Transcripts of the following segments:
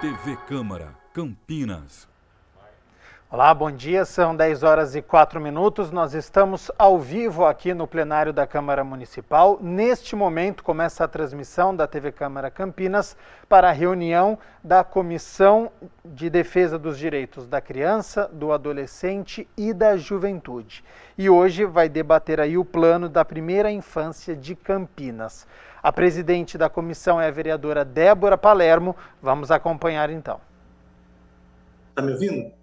TV Câmara, Campinas. Olá, bom dia, são 10 horas e 4 minutos, nós estamos ao vivo aqui no plenário da Câmara Municipal. Neste momento começa a transmissão da TV Câmara Campinas para a reunião da Comissão de Defesa dos Direitos da Criança, do Adolescente e da Juventude. E hoje vai debater aí o plano da primeira infância de Campinas. A presidente da comissão é a vereadora Débora Palermo, vamos acompanhar então. Está me ouvindo?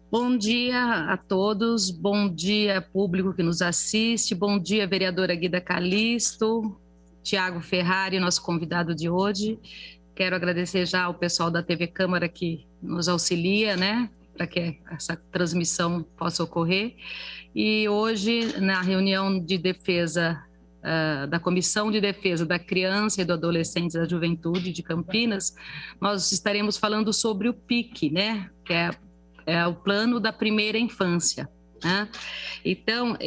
Bom dia a todos, bom dia público que nos assiste, bom dia vereadora Guida Calisto, Tiago Ferrari, nosso convidado de hoje. Quero agradecer já ao pessoal da TV Câmara que nos auxilia, né, para que essa transmissão possa ocorrer. E hoje, na reunião de defesa da Comissão de Defesa da Criança e do Adolescente e da Juventude de Campinas, nós estaremos falando sobre o PIC, né, que é o plano da primeira infância, né? Então,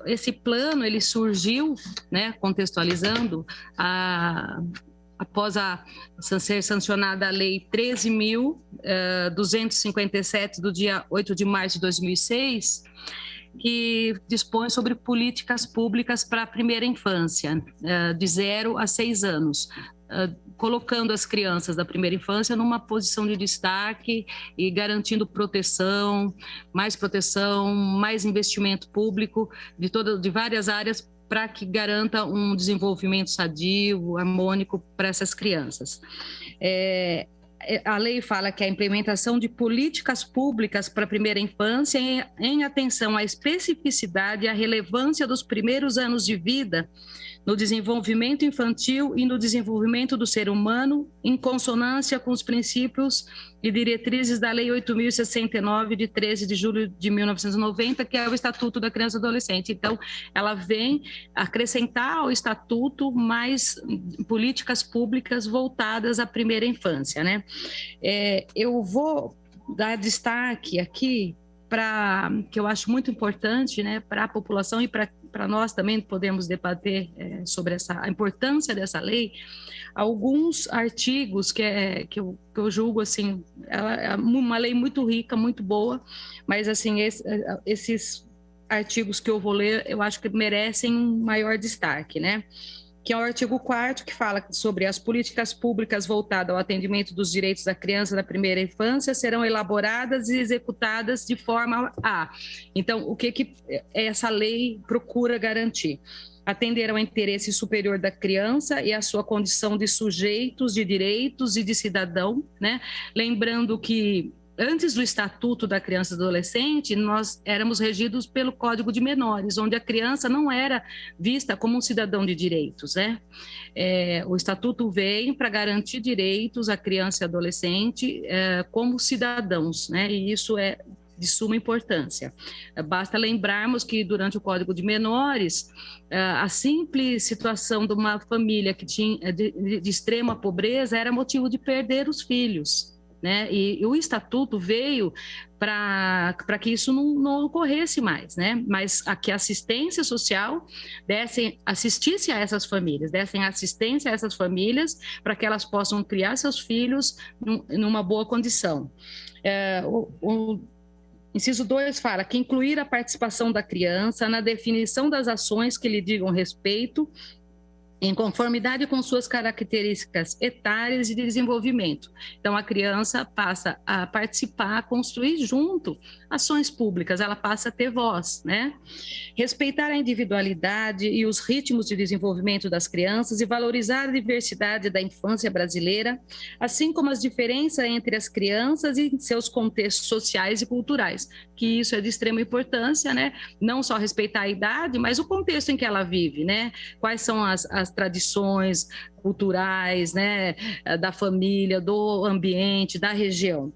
esse plano ele surgiu, né, contextualizando, após ser sancionada a Lei 13.257 do dia 8 de março de 2006, que dispõe sobre políticas públicas para a primeira infância, de 0 a 6 anos, colocando as crianças da primeira infância numa posição de destaque e garantindo proteção, mais investimento público de várias áreas para que garanta um desenvolvimento sadio, harmônico para essas crianças. A lei fala que a implementação de políticas públicas para a primeira infância em atenção à especificidade e à relevância dos primeiros anos de vida no desenvolvimento infantil e no desenvolvimento do ser humano, em consonância com os princípios e diretrizes da Lei 8.069, de 13 de julho de 1990, que é o Estatuto da Criança e do Adolescente. Então, ela vem acrescentar ao Estatuto mais políticas públicas voltadas à primeira infância, né? Eu vou dar destaque aqui que eu acho muito importante, né, para a população e para nós também podemos debater sobre a importância dessa lei, alguns artigos que eu julgo, assim, ela é uma lei muito rica, muito boa, mas, assim, esses artigos que eu vou ler, eu acho que merecem um maior destaque, né? Que é o artigo 4º, que fala sobre as políticas públicas voltadas ao atendimento dos direitos da criança da primeira infância serão elaboradas e executadas de forma a... Então, o que essa lei procura garantir? Atender ao interesse superior da criança e à sua condição de sujeitos de direitos e de cidadão, né? Lembrando que antes do Estatuto da Criança e do Adolescente, nós éramos regidos pelo Código de Menores, onde a criança não era vista como um cidadão de direitos, né? O Estatuto vem para garantir direitos à criança e adolescente como cidadãos, né? E isso é de suma importância. Basta lembrarmos que durante o Código de Menores, a simples situação de uma família que tinha de extrema pobreza era motivo de perder os filhos, né? E o Estatuto veio para que isso não ocorresse mais, né? Mas que a assistência social assistisse a essas famílias, dessem assistência a essas famílias para que elas possam criar seus filhos numa boa condição. O inciso 2 fala que incluir a participação da criança na definição das ações que lhe digam respeito, em conformidade com suas características etárias e de desenvolvimento. Então, a criança passa a participar, a construir junto ações públicas, ela passa a ter voz, né? Respeitar a individualidade e os ritmos de desenvolvimento das crianças e valorizar a diversidade da infância brasileira, assim como as diferenças entre as crianças e seus contextos sociais e culturais, que isso é de extrema importância, né? Não só respeitar a idade, mas o contexto em que ela vive, né? Quais são as tradições culturais, né, da família, do ambiente, da região.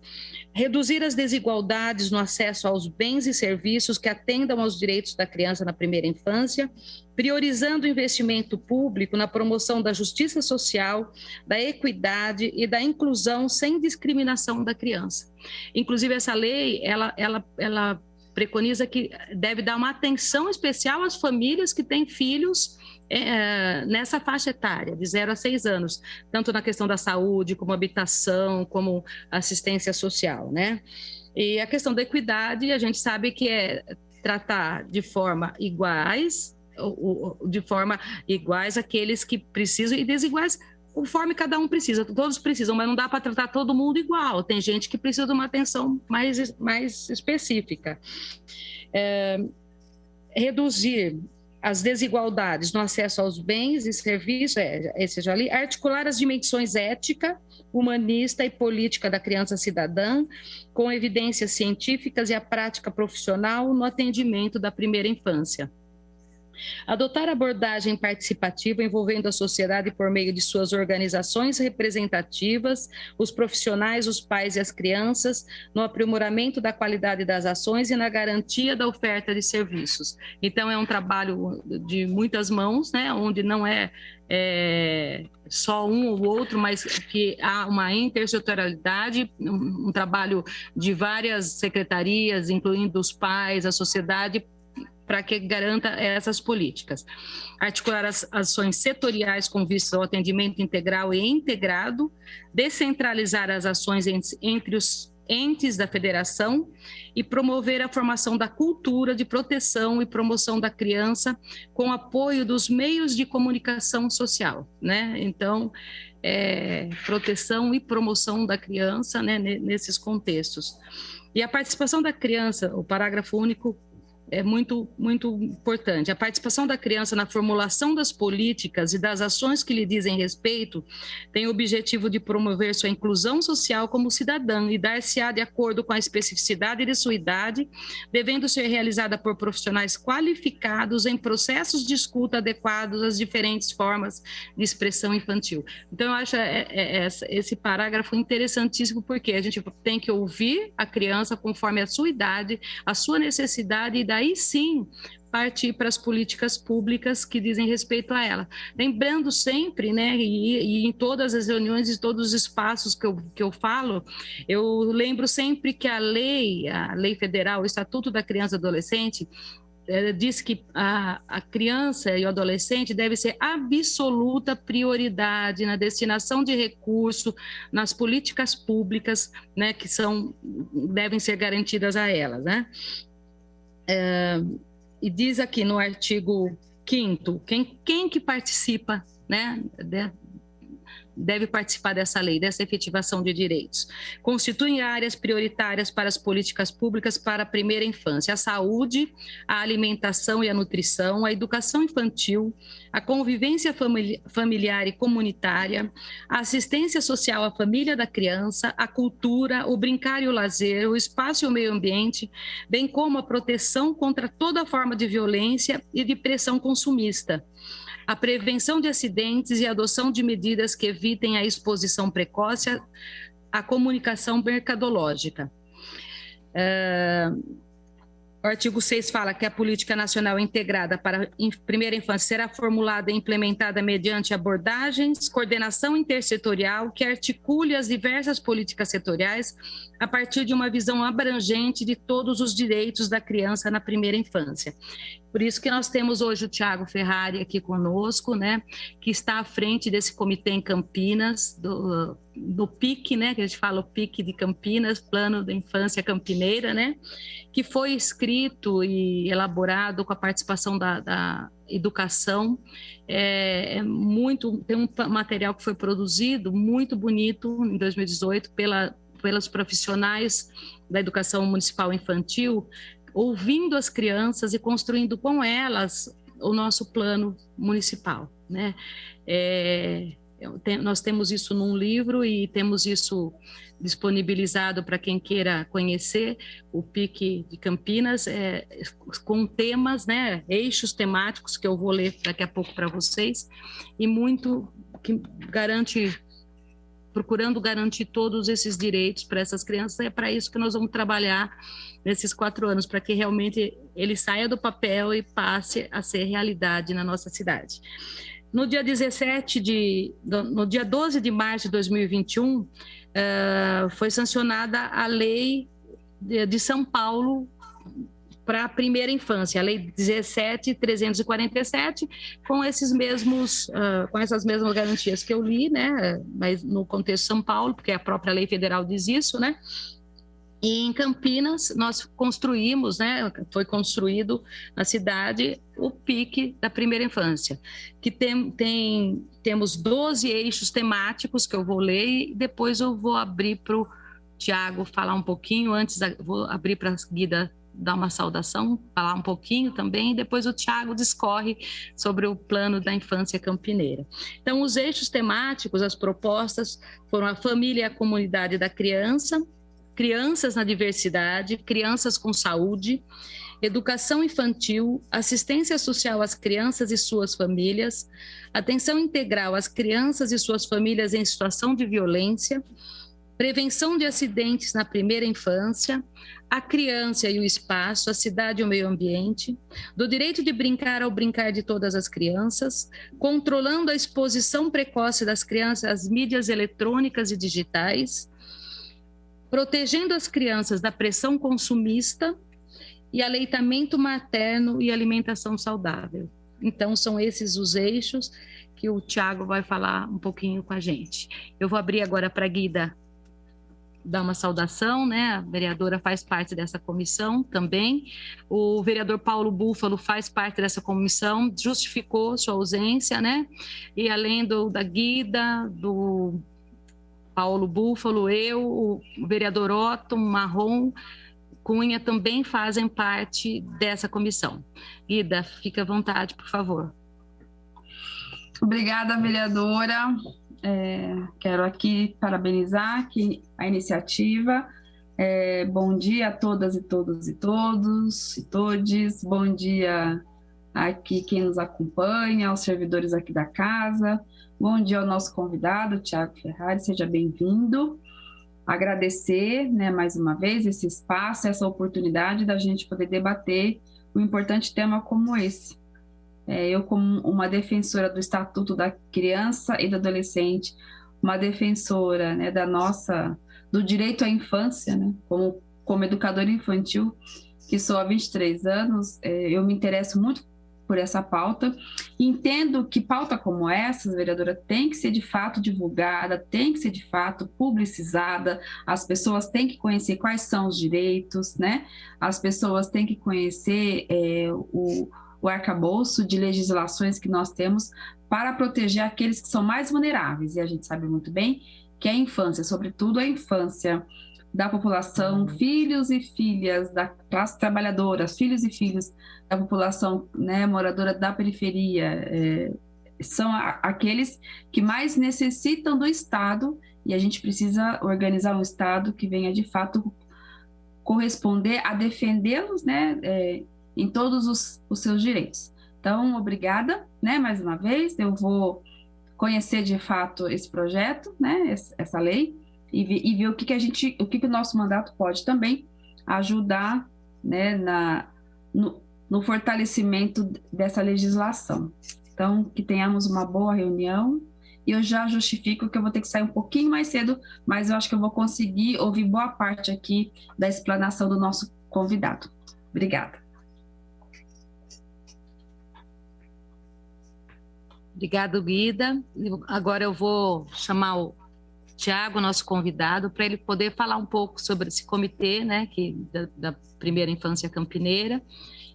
Reduzir as desigualdades no acesso aos bens e serviços que atendam aos direitos da criança na primeira infância, priorizando o investimento público na promoção da justiça social, da equidade e da inclusão sem discriminação da criança. Inclusive, essa lei, ela preconiza que deve dar uma atenção especial às famílias que têm filhos nessa faixa etária, de 0 a 6 anos, tanto na questão da saúde, como habitação, como assistência social, né? E a questão da equidade, a gente sabe que é tratar de forma iguais aqueles que precisam e desiguais conforme cada um precisa. Todos precisam, mas não dá para tratar todo mundo igual. Tem gente que precisa de uma atenção mais específica. Reduzir as desigualdades no acesso aos bens e serviços, esse já li, articular as dimensões ética, humanista e política da criança cidadã, com evidências científicas e a prática profissional no atendimento da primeira infância. Adotar abordagem participativa envolvendo a sociedade por meio de suas organizações representativas, os profissionais, os pais e as crianças, no aprimoramento da qualidade das ações e na garantia da oferta de serviços. Então, é um trabalho de muitas mãos, né, onde não é só um ou outro, mas que há uma intersetorialidade, um trabalho de várias secretarias, incluindo os pais, a sociedade, para que garanta essas políticas. Articular as ações setoriais com vista ao atendimento integral e integrado, descentralizar as ações entre os entes da federação e promover a formação da cultura de proteção e promoção da criança com apoio dos meios de comunicação social, né? Então, proteção e promoção da criança, né, nesses contextos. E a participação da criança, o parágrafo único, é muito, muito importante. A participação da criança na formulação das políticas e das ações que lhe dizem respeito tem o objetivo de promover sua inclusão social como cidadã e dar-se-á de acordo com a especificidade de sua idade, devendo ser realizada por profissionais qualificados em processos de escuta adequados às diferentes formas de expressão infantil. Então, eu acho esse parágrafo interessantíssimo, porque a gente tem que ouvir a criança conforme a sua idade, a sua necessidade, e daí sim partir para as políticas públicas que dizem respeito a ela. Lembrando sempre, né, e em todas as reuniões e todos os espaços que eu falo, eu lembro sempre que a lei federal, o Estatuto da Criança e Adolescente, diz que a criança e o adolescente deve ser absoluta prioridade na destinação de recursos, nas políticas públicas, né, que devem ser garantidas a elas, né? E diz aqui no artigo 5º, quem que participa, né, deve participar dessa lei, dessa efetivação de direitos. Constituem áreas prioritárias para as políticas públicas para a primeira infância: a saúde, a alimentação e a nutrição, a educação infantil, a convivência familiar e comunitária, a assistência social à família da criança, a cultura, o brincar e o lazer, o espaço e o meio ambiente, bem como a proteção contra toda forma de violência e de pressão consumista, a prevenção de acidentes e a adoção de medidas que evitem a exposição precoce à comunicação mercadológica. O artigo 6 fala que a política nacional integrada para a primeira infância será formulada e implementada mediante abordagens, coordenação intersetorial que articule as diversas políticas setoriais a partir de uma visão abrangente de todos os direitos da criança na primeira infância. Por isso que nós temos hoje o Thiago Ferrari aqui conosco, né, que está à frente desse comitê em Campinas, do PIC, né, que a gente fala o PIC de Campinas, Plano da Infância Campineira, né, que foi escrito e elaborado com a participação da educação. Tem um material que foi produzido muito bonito em 2018 pelos profissionais da educação municipal infantil, ouvindo as crianças e construindo com elas o nosso plano municipal, né? Nós temos isso num livro e temos isso disponibilizado para quem queira conhecer o PIC de Campinas, com temas, né, eixos temáticos que eu vou ler daqui a pouco para vocês, e muito que procurando garantir todos esses direitos para essas crianças. É para isso que nós vamos trabalhar nesses 4 anos, para que realmente ele saia do papel e passe a ser realidade na nossa cidade. No dia 12 de março de 2021, foi sancionada a lei de São Paulo para a primeira infância, a Lei 17.347, com essas mesmas garantias que eu li, né, mas no contexto de São Paulo, porque a própria lei federal diz isso, né. E em Campinas, nós construímos, né, foi construído na cidade o PIC da primeira infância, que temos 12 eixos temáticos que eu vou ler e depois eu vou abrir para o Tiago falar um pouquinho, vou abrir para a Guida dar uma saudação, falar um pouquinho também, e depois o Tiago discorre sobre o plano da infância campineira. Então, os eixos temáticos, as propostas foram a família e a comunidade da criança, crianças na diversidade, crianças com saúde, educação infantil, assistência social às crianças e suas famílias, atenção integral às crianças e suas famílias em situação de violência, prevenção de acidentes na primeira infância, a criança e o espaço, a cidade e o meio ambiente, do direito de brincar ao brincar de todas as crianças, controlando a exposição precoce das crianças às mídias eletrônicas e digitais, protegendo as crianças da pressão consumista e aleitamento materno e alimentação saudável. Então, são esses os eixos que o Tiago vai falar um pouquinho com a gente. Eu vou abrir agora para a Guida dar uma saudação, né? A vereadora faz parte dessa comissão também. O vereador Paulo Búfalo faz parte dessa comissão, justificou sua ausência, né? E além da Guida, do Paulo Búfalo, o vereador Otto Marrom Cunha também fazem parte dessa comissão. Guida, fica à vontade, por favor. Obrigada, vereadora. Quero aqui parabenizar a iniciativa. Bom dia a todas e todos e todos e todes. Bom dia aqui quem nos acompanha, aos servidores aqui da casa. Bom dia ao nosso convidado, Tiago Ferrari, seja bem-vindo. Agradecer, né, mais uma vez esse espaço, essa oportunidade da gente poder debater um importante tema como esse. Eu, como uma defensora do Estatuto da Criança e do Adolescente, uma defensora, né, do direito à infância, né, como educadora infantil, que sou há 23 anos, eu me interesso muito por essa pauta. Entendo que pauta como essa, vereadora, tem que ser de fato divulgada, tem que ser de fato publicizada, as pessoas têm que conhecer quais são os direitos, né? As pessoas têm que conhecer o arcabouço de legislações que nós temos para proteger aqueles que são mais vulneráveis, e a gente sabe muito bem que a infância, sobretudo a infância da população, filhos e filhas da classe trabalhadora, filhos e filhos da população, né, moradora da periferia, são aqueles que mais necessitam do Estado, e a gente precisa organizar um Estado que venha de fato corresponder a defendê-los, né, em todos os seus direitos. Então, obrigada, né, mais uma vez. Eu vou conhecer de fato esse projeto, né, essa lei, e ver o que o nosso mandato pode também ajudar, né, no fortalecimento dessa legislação. Então, que tenhamos uma boa reunião, e eu já justifico que eu vou ter que sair um pouquinho mais cedo, mas eu acho que eu vou conseguir ouvir boa parte aqui da explanação do nosso convidado. Obrigada. Obrigada, Guida. Agora eu vou chamar o Tiago, nosso convidado, para ele poder falar um pouco sobre esse comitê, né, da primeira infância campineira,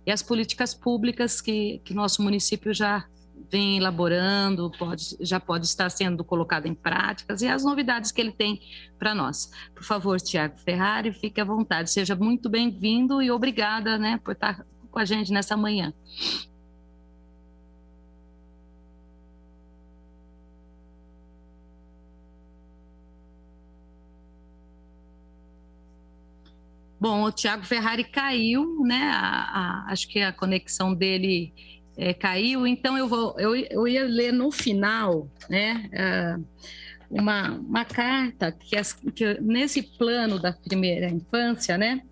e as políticas públicas que nosso município já vem elaborando, já pode estar sendo colocado em práticas, e as novidades que ele tem para nós. Por favor, Tiago Ferrari, fique à vontade. Seja muito bem-vindo e obrigada, né, por estar com a gente nessa manhã. Bom, o Tiago Ferrari caiu, né? Acho que a conexão dele caiu, então eu ia ler no final, né? Uma carta que nesse plano da primeira infância, né?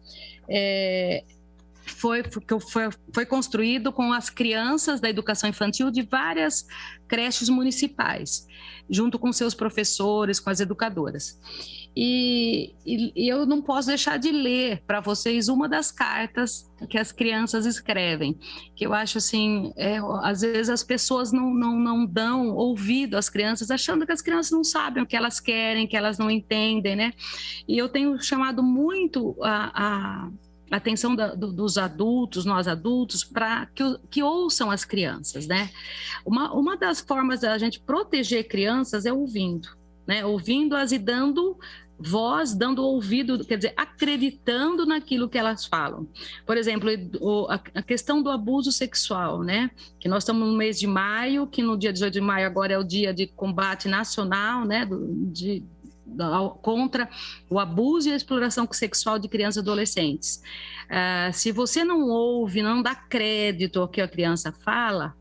foi construído com as crianças da educação infantil de várias creches municipais, junto com seus professores, com as educadoras. E eu não posso deixar de ler para vocês uma das cartas que as crianças escrevem, que eu acho assim, às vezes as pessoas não dão ouvido às crianças, achando que as crianças não sabem o que elas querem, que elas não entendem, né? E eu tenho chamado muito a atenção dos adultos, nós adultos, para que ouçam as crianças, né? Uma das formas da gente proteger crianças é ouvindo, né? Ouvindo-as e dando voz, dando ouvido, quer dizer, acreditando naquilo que elas falam. Por exemplo, a questão do abuso sexual, né? Que nós estamos no mês de maio, que no dia 18 de maio agora é o dia de combate nacional, né? Contra o abuso e a exploração sexual de crianças e adolescentes. Se você não ouve, não dá crédito ao que a criança fala,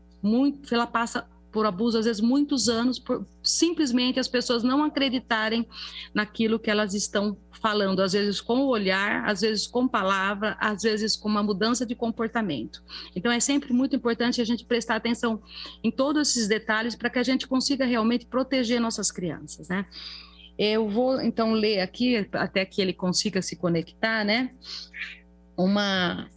ela passa por abuso, às vezes muitos anos, por simplesmente as pessoas não acreditarem naquilo que elas estão falando, às vezes com o olhar, às vezes com palavra, às vezes com uma mudança de comportamento. Então é sempre muito importante a gente prestar atenção em todos esses detalhes para que a gente consiga realmente proteger nossas crianças, né? Eu vou então ler aqui, até que ele consiga se conectar, né? Uma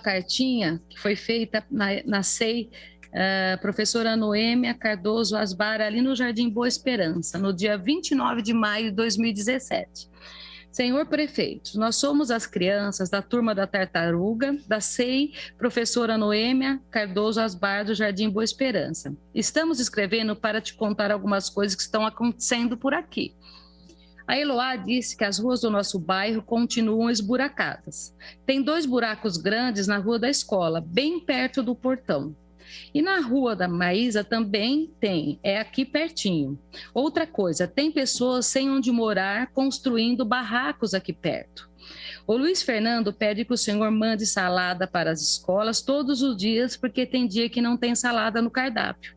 cartinha que foi feita na SEI, professora Noêmia Cardoso Asbar, ali no Jardim Boa Esperança, no dia 29 de maio de 2017. Senhor Prefeito, nós somos as crianças da turma da Tartaruga, da SEI, professora Noêmia Cardoso Asbar, do Jardim Boa Esperança. Estamos escrevendo para te contar algumas coisas que estão acontecendo por aqui. A Eloá disse que as ruas do nosso bairro continuam esburacadas. Tem 2 buracos grandes na rua da escola, bem perto do portão. E na rua da Maísa também tem, é aqui pertinho. Outra coisa, tem pessoas sem onde morar construindo barracos aqui perto. O Luiz Fernando pede que o senhor mande salada para as escolas todos os dias, porque tem dia que não tem salada no cardápio.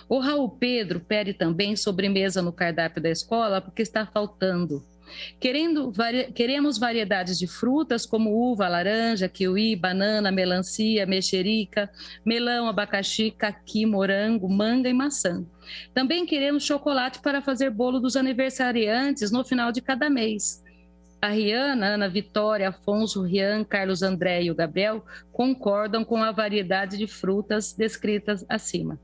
O Raul Pedro pede também sobremesa no cardápio da escola, porque está faltando. Queremos variedades de frutas como uva, laranja, kiwi, banana, melancia, mexerica, melão, abacaxi, caqui, morango, manga e maçã. Também queremos chocolate para fazer bolo dos aniversariantes no final de cada mês. A Riana, Ana Vitória, Afonso, Rian, Carlos André e o Gabriel concordam com a variedade de frutas descritas acima.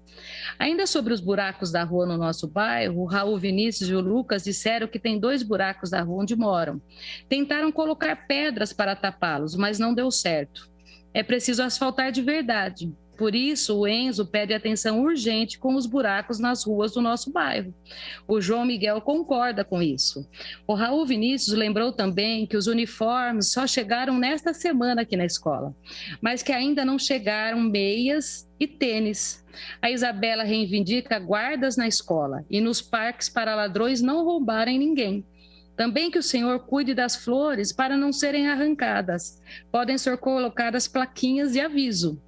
Ainda sobre os buracos da rua no nosso bairro, o Raul Vinícius e o Lucas disseram que tem 2 buracos da rua onde moram. Tentaram colocar pedras para tapá-los, mas não deu certo. É preciso asfaltar de verdade. Por isso, o Enzo pede atenção urgente com os buracos nas ruas do nosso bairro. O João Miguel concorda com isso. O Raul Vinícius lembrou também que os uniformes só chegaram nesta semana aqui na escola, mas que ainda não chegaram meias e tênis. A Isabela reivindica guardas na escola e nos parques para ladrões não roubarem ninguém. Também que o senhor cuide das flores para não serem arrancadas. Podem ser colocadas plaquinhas de aviso.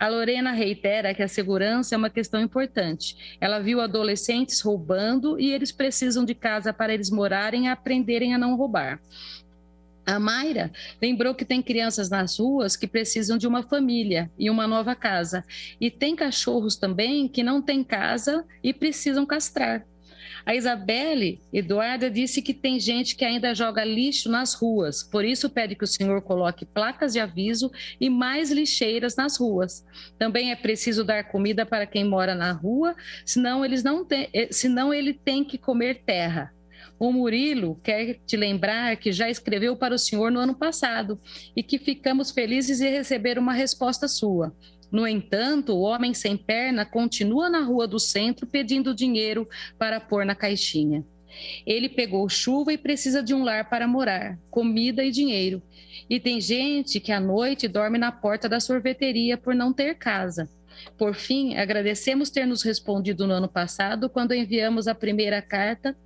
A Lorena reitera que a segurança é uma questão importante. Ela viu adolescentes roubando e eles precisam de casa para eles morarem e aprenderem a não roubar. A Mayra lembrou que tem crianças nas ruas que precisam de uma família e uma nova casa. E tem cachorros também que não têm casa e precisam castrar. A Isabelle Eduarda disse que tem gente que ainda joga lixo nas ruas, por isso pede que o senhor coloque placas de aviso e mais lixeiras nas ruas. Também é preciso dar comida para quem mora na rua, senão ele tem que comer terra. O Murilo quer te lembrar que já escreveu para o senhor no ano passado e que ficamos felizes de receber uma resposta sua. No entanto, o homem sem perna continua na rua do centro pedindo dinheiro para pôr na caixinha. Ele pegou chuva e precisa de um lar para morar, comida e dinheiro. E tem gente que à noite dorme na porta da sorveteria por não ter casa. Por fim, agradecemos ter nos respondido no ano passado quando enviamos a primeira carta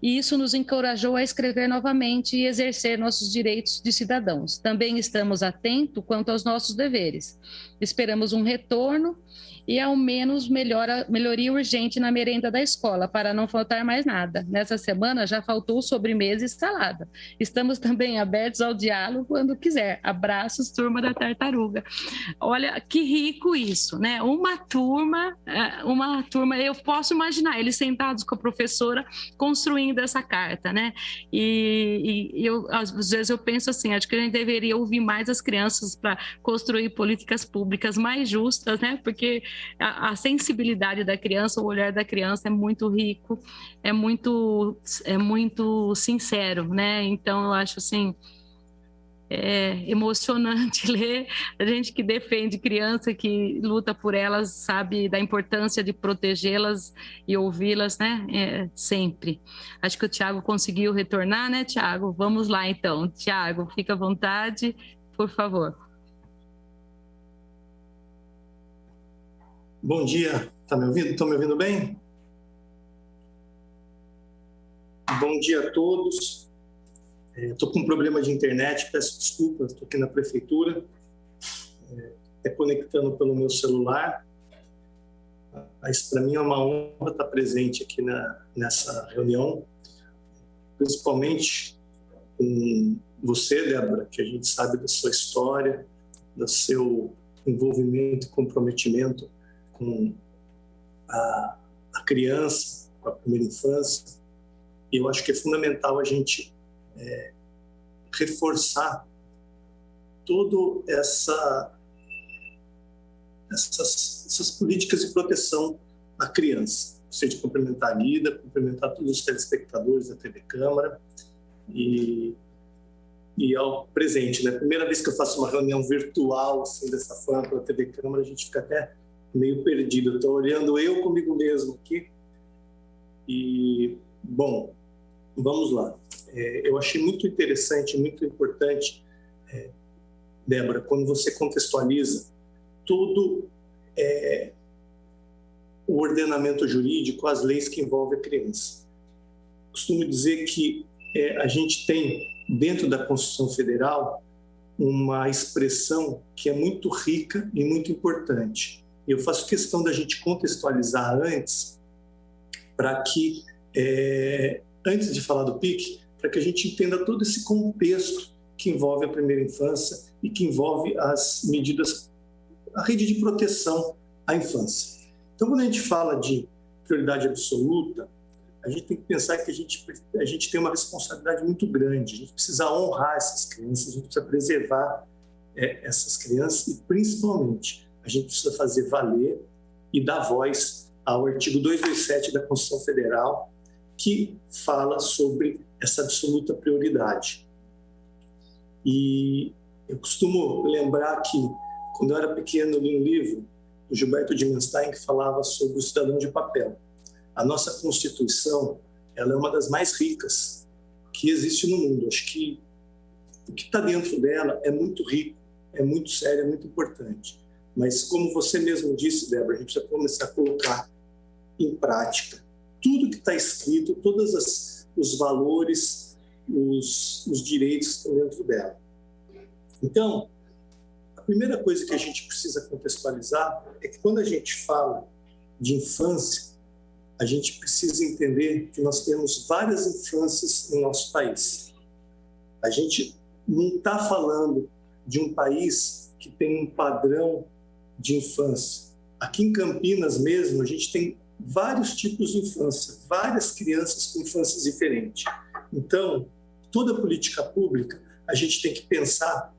e isso nos encorajou a escrever novamente e exercer nossos direitos de cidadãos. Também estamos atentos quanto aos nossos deveres. Esperamos um retorno e, ao menos, melhoria urgente na merenda da escola, para não faltar mais nada. Nessa semana já faltou sobremesa e salada. Estamos também abertos ao diálogo quando quiser. Abraços, turma da Tartaruga. Olha, que rico isso, né? Uma turma, eu posso imaginar eles sentados com a professora construindo essa carta, né? E às vezes eu penso assim, acho que a gente deveria ouvir mais as crianças para construir políticas públicas mais justas, né? Porque a sensibilidade da criança, o olhar da criança é muito rico, é muito sincero, né? Então eu acho assim, emocionante ler. A gente que defende criança, que luta por elas, sabe da importância de protegê-las e ouvi-las, né? Sempre. Acho que o Tiago conseguiu retornar, né, Tiago? Vamos lá, então. Tiago, fica à vontade, por favor. Bom dia, tá me ouvindo? Estão me ouvindo bem? Bom dia a todos. Estou com um problema de internet, peço desculpas, estou aqui na prefeitura, conectando pelo meu celular, mas para mim é uma honra estar presente aqui nessa reunião, principalmente com você, Débora, que a gente sabe da sua história, do seu envolvimento e comprometimento com a criança, com a primeira infância. E eu acho que é fundamental a gente reforçar todas essas políticas de proteção à criança. Gostaria de cumprimentar a Lida, cumprimentar todos os telespectadores da TV Câmara e ao presente, né? Primeira vez que eu faço uma reunião virtual assim, dessa forma pela TV Câmara, a gente fica até meio perdido. Estou olhando eu comigo mesmo aqui. E, bom, vamos lá. Eu achei muito interessante, muito importante, Débora, quando você contextualiza todo o ordenamento jurídico, as leis que envolvem a criança. Costumo dizer que a gente tem, dentro da Constituição Federal, uma expressão que é muito rica e muito importante. Eu faço questão da gente contextualizar antes, para que, antes de falar do PIC, para que a gente entenda todo esse contexto que envolve a primeira infância e que envolve as medidas, a rede de proteção à infância. Então, quando a gente fala de prioridade absoluta, a gente tem que pensar que a gente tem uma responsabilidade muito grande. A gente precisa honrar essas crianças, a gente precisa preservar essas crianças e, principalmente, a gente precisa fazer valer e dar voz ao artigo 227 da Constituição Federal, que fala sobre essa absoluta prioridade. E eu costumo lembrar que, quando eu era pequeno, eu li um livro do Gilberto Dimenstein que falava sobre o cidadão de papel. A nossa Constituição, ela é uma das mais ricas que existe no mundo. Acho que o que está dentro dela é muito rico, é muito sério, é muito importante. Mas, como você mesmo disse, Débora, a gente precisa começar a colocar em prática tudo que está escrito, todos os valores, os direitos que estão dentro dela. Então, a primeira coisa que a gente precisa contextualizar é que, quando a gente fala de infância, a gente precisa entender que nós temos várias infâncias no nosso país. A gente não está falando de um país que tem um padrão de infância. Aqui em Campinas mesmo, a gente tem vários tipos de infância, várias crianças com infâncias diferentes. Então, toda política pública, a gente tem que pensar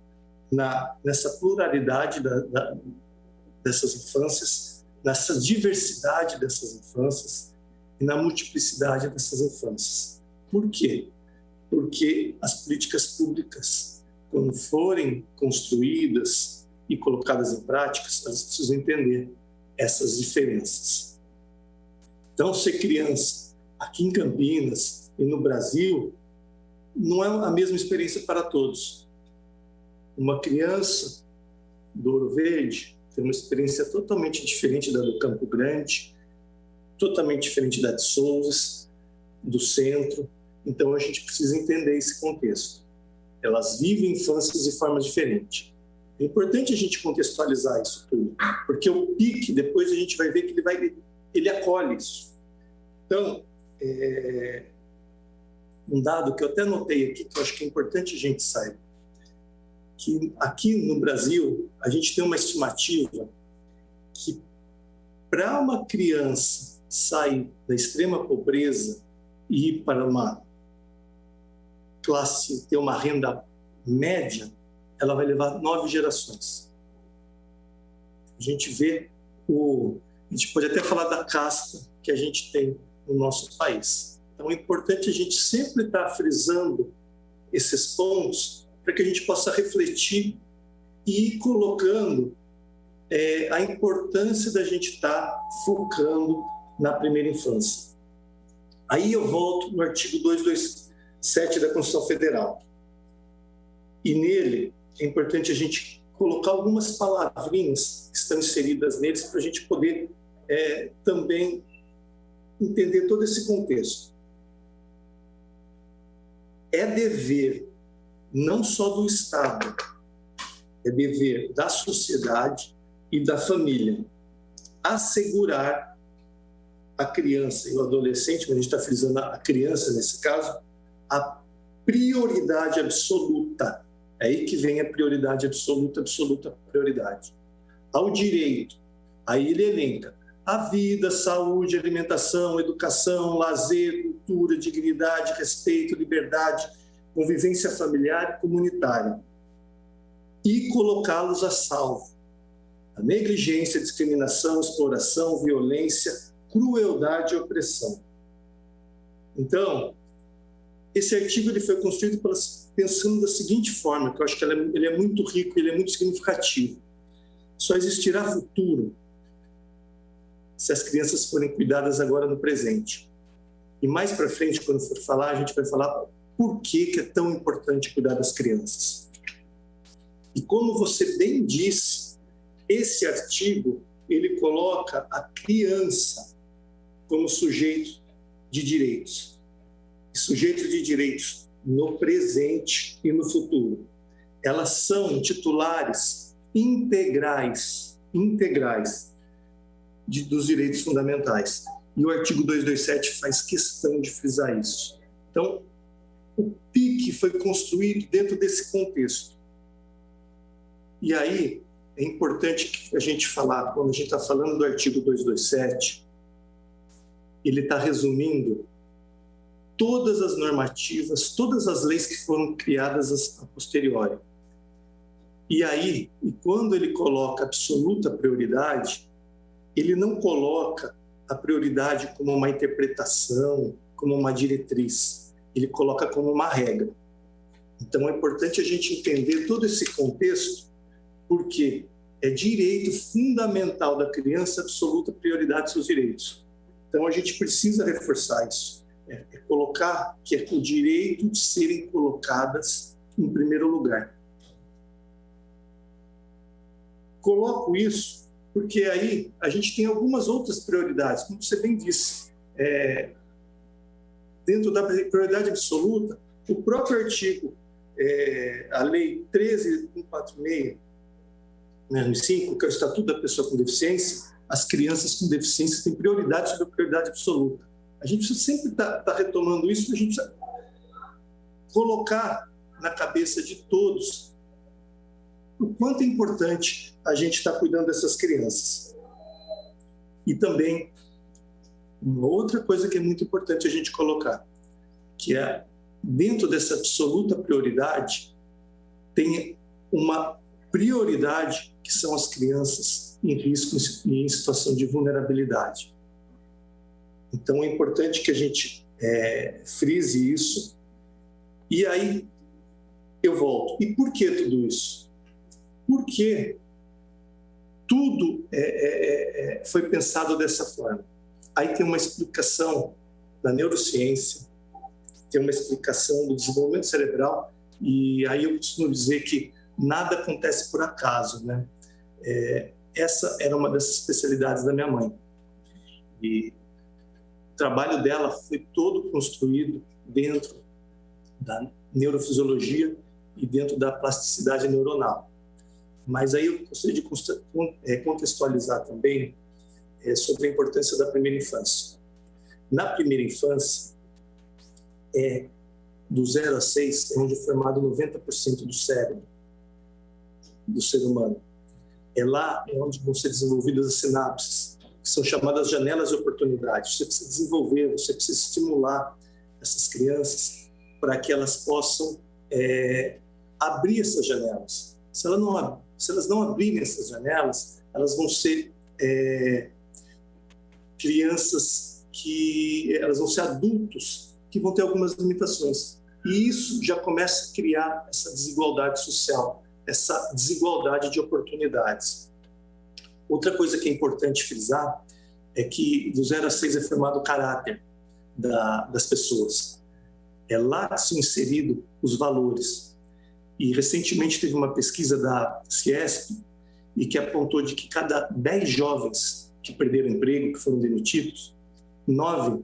nessa pluralidade dessas infâncias, nessa diversidade dessas infâncias e na multiplicidade dessas infâncias. Por quê? Porque as políticas públicas, quando forem construídas e colocadas em prática, elas precisam entender essas diferenças. Então, ser criança aqui em Campinas e no Brasil não é a mesma experiência para todos. Uma criança do Ouro Verde tem uma experiência totalmente diferente da do Campo Grande, totalmente diferente da de Souza, do centro, Então, a gente precisa entender esse contexto. Elas vivem infâncias de formas diferentes. É importante a gente contextualizar isso tudo, porque o PIC, depois a gente vai ver que ele acolhe isso. Então, um dado que eu até notei aqui, que eu acho que é importante a gente saiba, que aqui no Brasil, a gente tem uma estimativa que para uma criança sair da extrema pobreza e ir para uma classe, ter uma renda média, ela vai levar 9 gerações. A gente vê a gente pode até falar da casta que a gente tem no nosso país. Então, é importante a gente sempre estar frisando esses pontos para que a gente possa refletir e ir colocando a importância da gente estar focando na primeira infância. Aí eu volto no artigo 227 da Constituição Federal. E nele é importante a gente colocar algumas palavrinhas que estão inseridas neles para a gente poder também entender todo esse contexto. É dever não só do Estado, é dever da sociedade e da família assegurar a criança e o adolescente, mas a gente está frisando a criança nesse caso, a prioridade absoluta. É aí que vem a prioridade absoluta, absoluta prioridade. Ao direito, aí ele elenca a vida, saúde, alimentação, educação, lazer, cultura, dignidade, respeito, liberdade, convivência familiar e comunitária. E colocá-los a salvo. A negligência, discriminação, exploração, violência, crueldade e opressão. Então, esse artigo ele foi construído pensando da seguinte forma, que eu acho que ele é muito rico, ele é muito significativo. Só existirá futuro se as crianças forem cuidadas agora no presente. E mais para frente, quando for falar, a gente vai falar por que é tão importante cuidar das crianças. E como você bem disse, esse artigo, ele coloca a criança como sujeito de direitos. E sujeito de direitos no presente e no futuro. Elas são titulares integrais dos direitos fundamentais. E o artigo 227 faz questão de frisar isso. Então, o PIC foi construído dentro desse contexto. E aí, é importante a gente falar, quando a gente está falando do artigo 227, ele está resumindo todas as normativas, todas as leis que foram criadas a posteriori. E aí, quando ele coloca absoluta prioridade, ele não coloca a prioridade como uma interpretação, como uma diretriz. Ele coloca como uma regra. Então, é importante a gente entender todo esse contexto, porque é direito fundamental da criança absoluta prioridade dos seus direitos. Então, a gente precisa reforçar isso. Colocar que é o direito de serem colocadas em primeiro lugar. Coloco isso porque aí a gente tem algumas outras prioridades, como você bem disse. Dentro da prioridade absoluta, o próprio artigo, a Lei 13.146, no 5, que é o Estatuto da Pessoa com Deficiência, as crianças com deficiência têm prioridade sobre a prioridade absoluta. A gente precisa sempre estar retomando isso, a gente precisa colocar na cabeça de todos o quanto é importante a gente estar cuidando dessas crianças. E também, uma outra coisa que é muito importante a gente colocar, que é, dentro dessa absoluta prioridade, tem uma prioridade que são as crianças em risco e em situação de vulnerabilidade. Então, é importante que a gente frise isso. E aí, eu volto. E por que tudo isso? Porque tudo foi pensado dessa forma. Aí tem uma explicação da neurociência, tem uma explicação do desenvolvimento cerebral, e aí eu costumo dizer que nada acontece por acaso, né? Essa era uma das especialidades da minha mãe. E o trabalho dela foi todo construído dentro da neurofisiologia e dentro da plasticidade neuronal. Mas aí eu gostaria de contextualizar também sobre a importância da primeira infância. Na primeira infância, do 0 a 6, é onde é formado 90% do cérebro do ser humano. É lá onde vão ser desenvolvidas as sinapses, que são chamadas janelas de oportunidade. Você precisa desenvolver, você precisa estimular essas crianças para que elas possam abrir essas janelas. Se elas não abrirem essas janelas, elas vão ser crianças elas vão ser adultos que vão ter algumas limitações. E isso já começa a criar essa desigualdade social, essa desigualdade de oportunidades. Outra coisa que é importante frisar é que do 0 a 6 é formado o caráter das pessoas. É lá que são inseridos os valores. E recentemente teve uma pesquisa da Ciesp e que apontou de que cada 10 jovens que perderam emprego, que foram demitidos, 9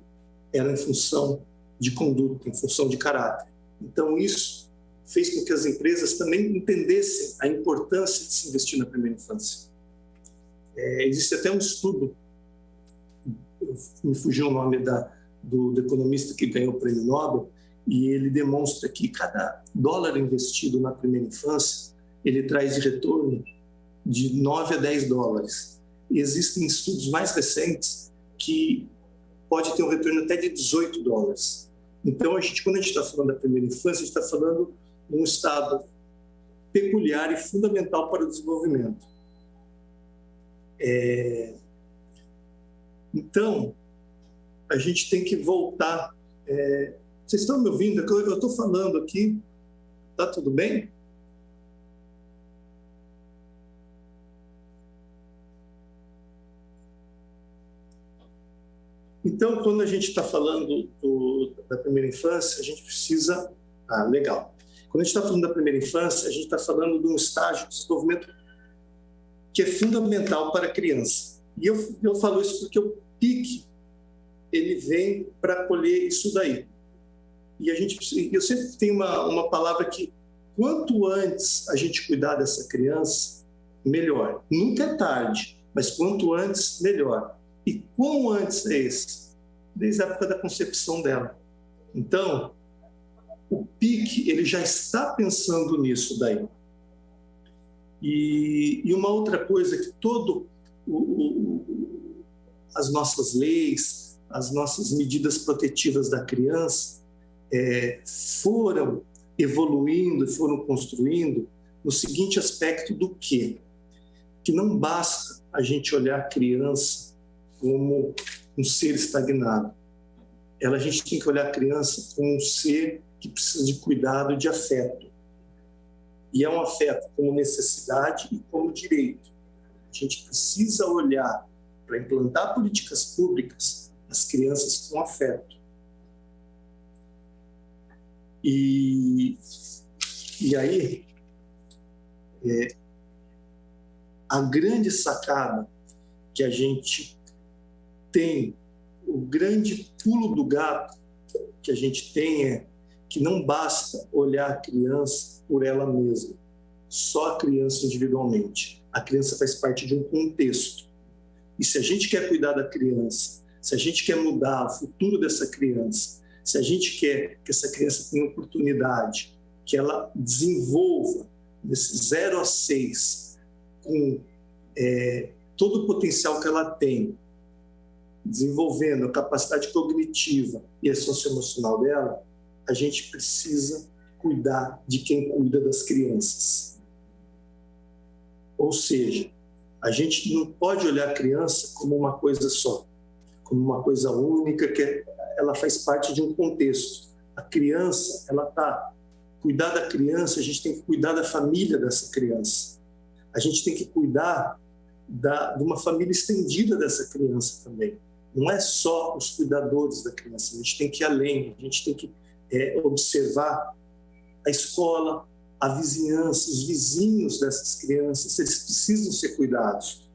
eram em função de conduta, em função de caráter. Então isso fez com que as empresas também entendessem a importância de se investir na primeira infância. Existe até um estudo, me fugiu o nome do economista que ganhou o prêmio Nobel, e ele demonstra que cada dólar investido na primeira infância, ele traz de retorno de 9 a 10 dólares. E existem estudos mais recentes que pode ter um retorno até de 18 dólares. Então, quando a gente está falando da primeira infância, a gente está falando de um estado peculiar e fundamental para o desenvolvimento. Então, a gente tem que voltar. Vocês estão me ouvindo? Eu estou falando aqui. Está tudo bem? Então, quando a gente está falando da primeira infância, a gente precisa... legal. Quando a gente está falando da primeira infância, a gente está falando de um estágio de desenvolvimento que é fundamental para a criança. E eu falo isso porque o PIC, ele vem para colher isso daí. E eu sempre tenho uma palavra que, quanto antes a gente cuidar dessa criança, melhor. Nunca é tarde, mas quanto antes, melhor. E quão antes é esse? Desde a época da concepção dela. Então, o PIC, ele já está pensando nisso daí. E uma outra coisa que as nossas leis, as nossas medidas protetivas da criança foram evoluindo e foram construindo no seguinte aspecto do quê? Que não basta a gente olhar a criança como um ser estagnado. A gente tem que olhar a criança como um ser que precisa de cuidado e de afeto. E é um afeto como necessidade e como direito. A gente precisa olhar para implantar políticas públicas as crianças com afeto. E aí, a grande sacada que a gente tem, o grande pulo do gato que a gente tem é que não basta olhar a criança por ela mesma, só a criança individualmente. A criança faz parte de um contexto. E se a gente quer cuidar da criança, se a gente quer mudar o futuro dessa criança, se a gente quer que essa criança tenha oportunidade, que ela desenvolva desse 0 a 6 com todo o potencial que ela tem, desenvolvendo a capacidade cognitiva e a socioemocional dela, a gente precisa cuidar de quem cuida das crianças. Ou seja, a gente não pode olhar a criança como uma coisa só, como uma coisa única, que ela faz parte de um contexto. A criança, cuidar da criança, a gente tem que cuidar da família dessa criança. A gente tem que cuidar de uma família estendida dessa criança também. Não é só os cuidadores da criança, a gente tem que ir além, a gente tem que observar a escola, a vizinhança, os vizinhos dessas crianças, eles precisam ser cuidados.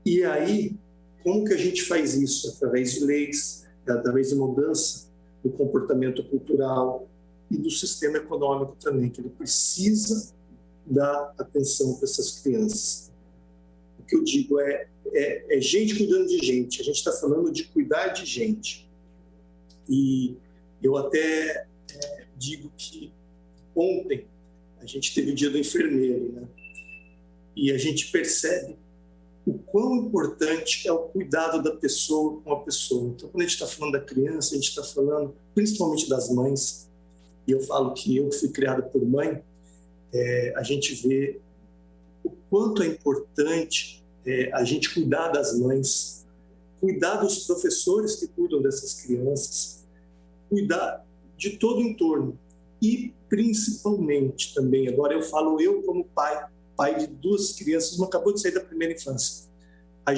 E aí, como que a gente faz isso? Através de leis, através de mudança do comportamento cultural e do sistema econômico também, que ele precisa dar atenção para essas crianças. O que eu digo é gente cuidando de gente, a gente está falando de cuidar de gente. E eu até digo que ontem a gente teve o dia do enfermeiro, né? E a gente percebe o quão importante é o cuidado da pessoa com a pessoa. Então, quando a gente está falando da criança, a gente está falando principalmente das mães, e eu falo que eu que fui criada por mãe, a gente vê o quanto é importante a gente cuidar das mães, cuidar dos professores que cuidam dessas crianças, cuidar de todo o entorno e principalmente também, agora eu falo eu como pai de 2 crianças, uma acabou de sair da primeira infância, a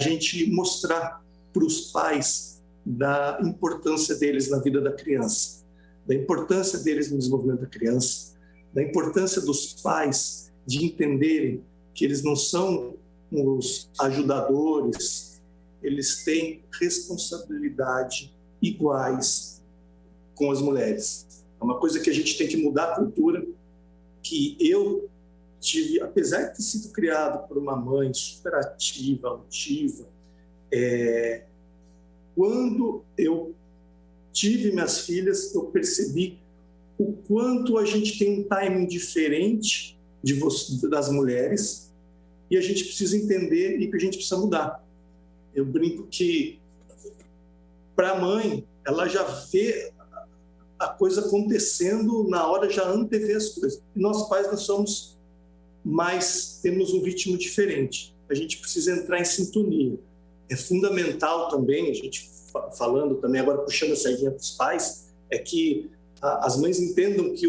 gente mostrar para os pais da importância deles na vida da criança, da importância deles no desenvolvimento da criança, da importância dos pais de entenderem que eles não são os ajudadores, eles têm responsabilidade iguais com as mulheres. É uma coisa que a gente tem que mudar a cultura, que eu tive, apesar de ter sido criado por uma mãe super ativa, altiva, quando eu tive minhas filhas, eu percebi o quanto a gente tem um timing diferente das mulheres e a gente precisa entender e que a gente precisa mudar. Eu brinco que, para a mãe, ela já vê a coisa acontecendo na hora, já antevê as coisas. E nós pais, nós somos mais, temos um ritmo diferente. A gente precisa entrar em sintonia. É fundamental também, a gente falando também, agora puxando a sardinha para os pais, é que as mães entendam que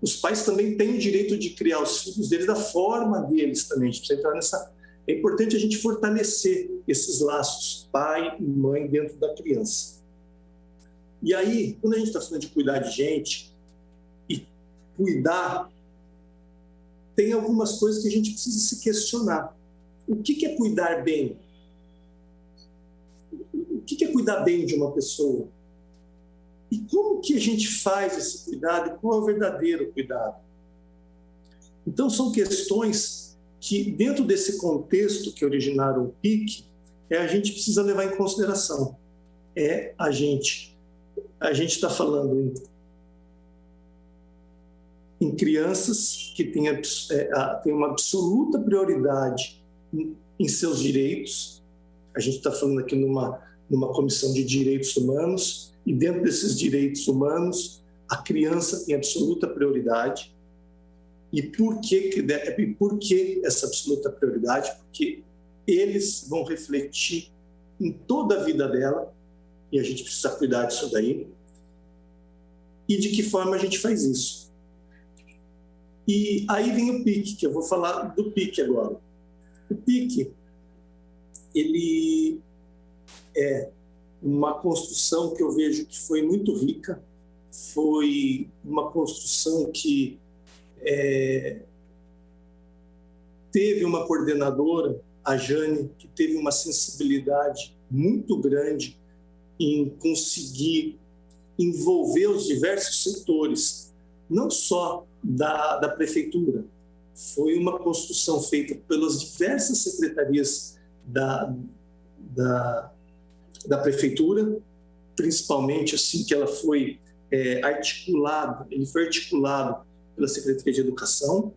os pais também têm o direito de criar os filhos deles da forma deles também. A gente precisa entrar nessa... É importante a gente fortalecer esses laços pai e mãe dentro da criança. E aí, quando a gente está falando de cuidar de gente e cuidar, tem algumas coisas que a gente precisa se questionar. O que é cuidar bem? O que é cuidar bem de uma pessoa? E como que a gente faz esse cuidado e qual é o verdadeiro cuidado? Então, são questões que, dentro desse contexto que originaram o PIC, a gente precisa levar em consideração. A gente está falando em crianças que têm uma absoluta prioridade em seus direitos. A gente está falando aqui numa comissão de direitos humanos, e dentro desses direitos humanos, a criança tem absoluta prioridade. E por que essa absoluta prioridade? Porque eles vão refletir em toda a vida dela, e a gente precisa cuidar disso daí. E de que forma a gente faz isso? E aí vem o PIC, que eu vou falar do PIC agora. O PIC, ele é uma construção que eu vejo que foi muito rica, foi uma construção que teve uma coordenadora, a Jane, que teve uma sensibilidade muito grande em conseguir envolver os diversos setores, não só da prefeitura. Foi uma construção feita pelas diversas secretarias da prefeitura, principalmente assim que ela foi articulada, ele foi articulado pela Secretaria de Educação,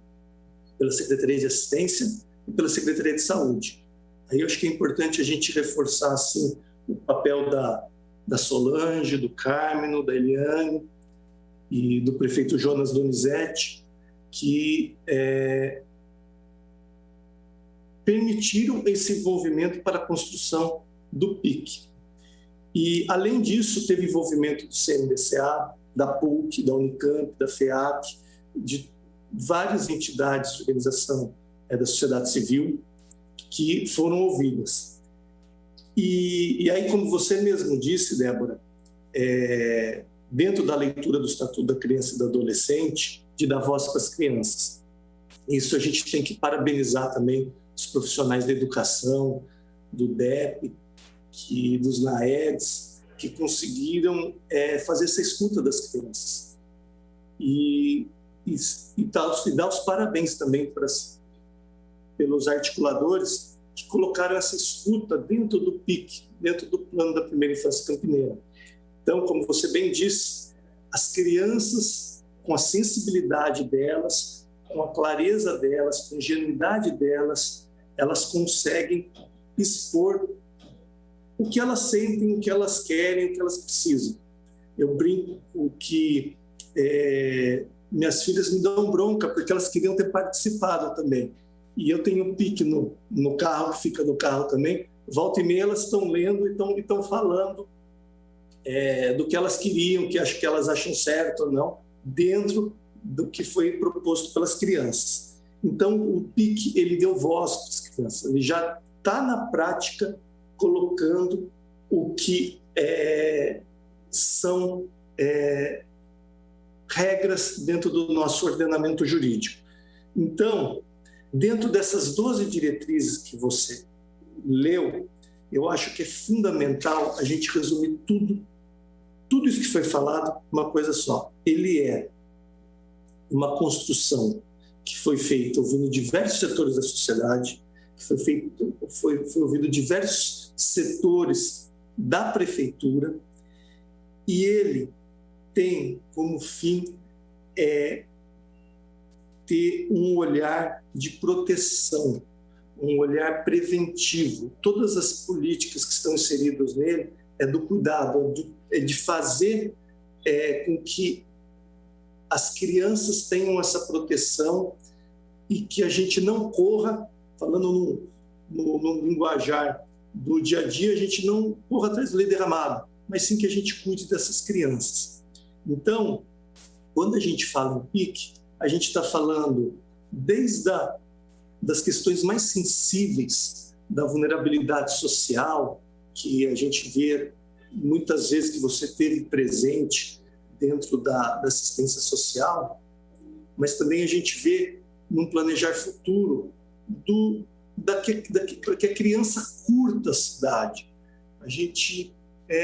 pela Secretaria de Assistência e pela Secretaria de Saúde. Aí eu acho que é importante a gente reforçar assim o papel da Solange, do Carmeno, da Eliane e do prefeito Jonas Donizete, que permitiram esse envolvimento para a construção do PIC. E, além disso, teve envolvimento do CNDCA, da PUC, da Unicamp, da FEAC, de várias entidades de organização da sociedade civil que foram ouvidas. E aí, como você mesmo disse, Débora, dentro da leitura do Estatuto da Criança e do Adolescente, de dar voz para as crianças. Isso a gente tem que parabenizar também os profissionais da educação, do DEP, dos NAEDs, que conseguiram fazer essa escuta das crianças. E dar os parabéns também pelos articuladores que colocaram essa escuta dentro do PIC, dentro do Plano da Primeira Infância Campineira. Então, como você bem disse, as crianças, com a sensibilidade delas, com a clareza delas, com a ingenuidade delas, elas conseguem expor o que elas sentem, o que elas querem, o que elas precisam. Eu brinco que minhas filhas me dão bronca porque elas queriam ter participado também. E eu tenho um PIC no carro, que fica no carro também. Volta e meia elas estão lendo e estão falando do que elas queriam, que elas acham certo ou não, dentro do que foi proposto pelas crianças. Então, o PIC, ele deu voz para as crianças, ele já está na prática colocando o que são regras dentro do nosso ordenamento jurídico. Então, dentro dessas 12 diretrizes que você leu, eu acho que é fundamental a gente resumir tudo isso que foi falado numa coisa só. Ele é uma construção que foi feita ouvindo diversos setores da sociedade, que foi ouvido diversos setores da prefeitura, e ele tem como fim ter um olhar de proteção, um olhar preventivo. Todas as políticas que estão inseridas nele do cuidado, de fazer com que as crianças tenham essa proteção e que a gente não corra, falando no linguajar do dia a dia, a gente não corra atrás do leite derramado, mas sim que a gente cuide dessas crianças. Então, quando a gente fala em PIC, a gente está falando desde das questões mais sensíveis da vulnerabilidade social, que a gente vê muitas vezes que você teve presente dentro da assistência social, mas também a gente vê num planejar futuro para que a criança curta a cidade. A gente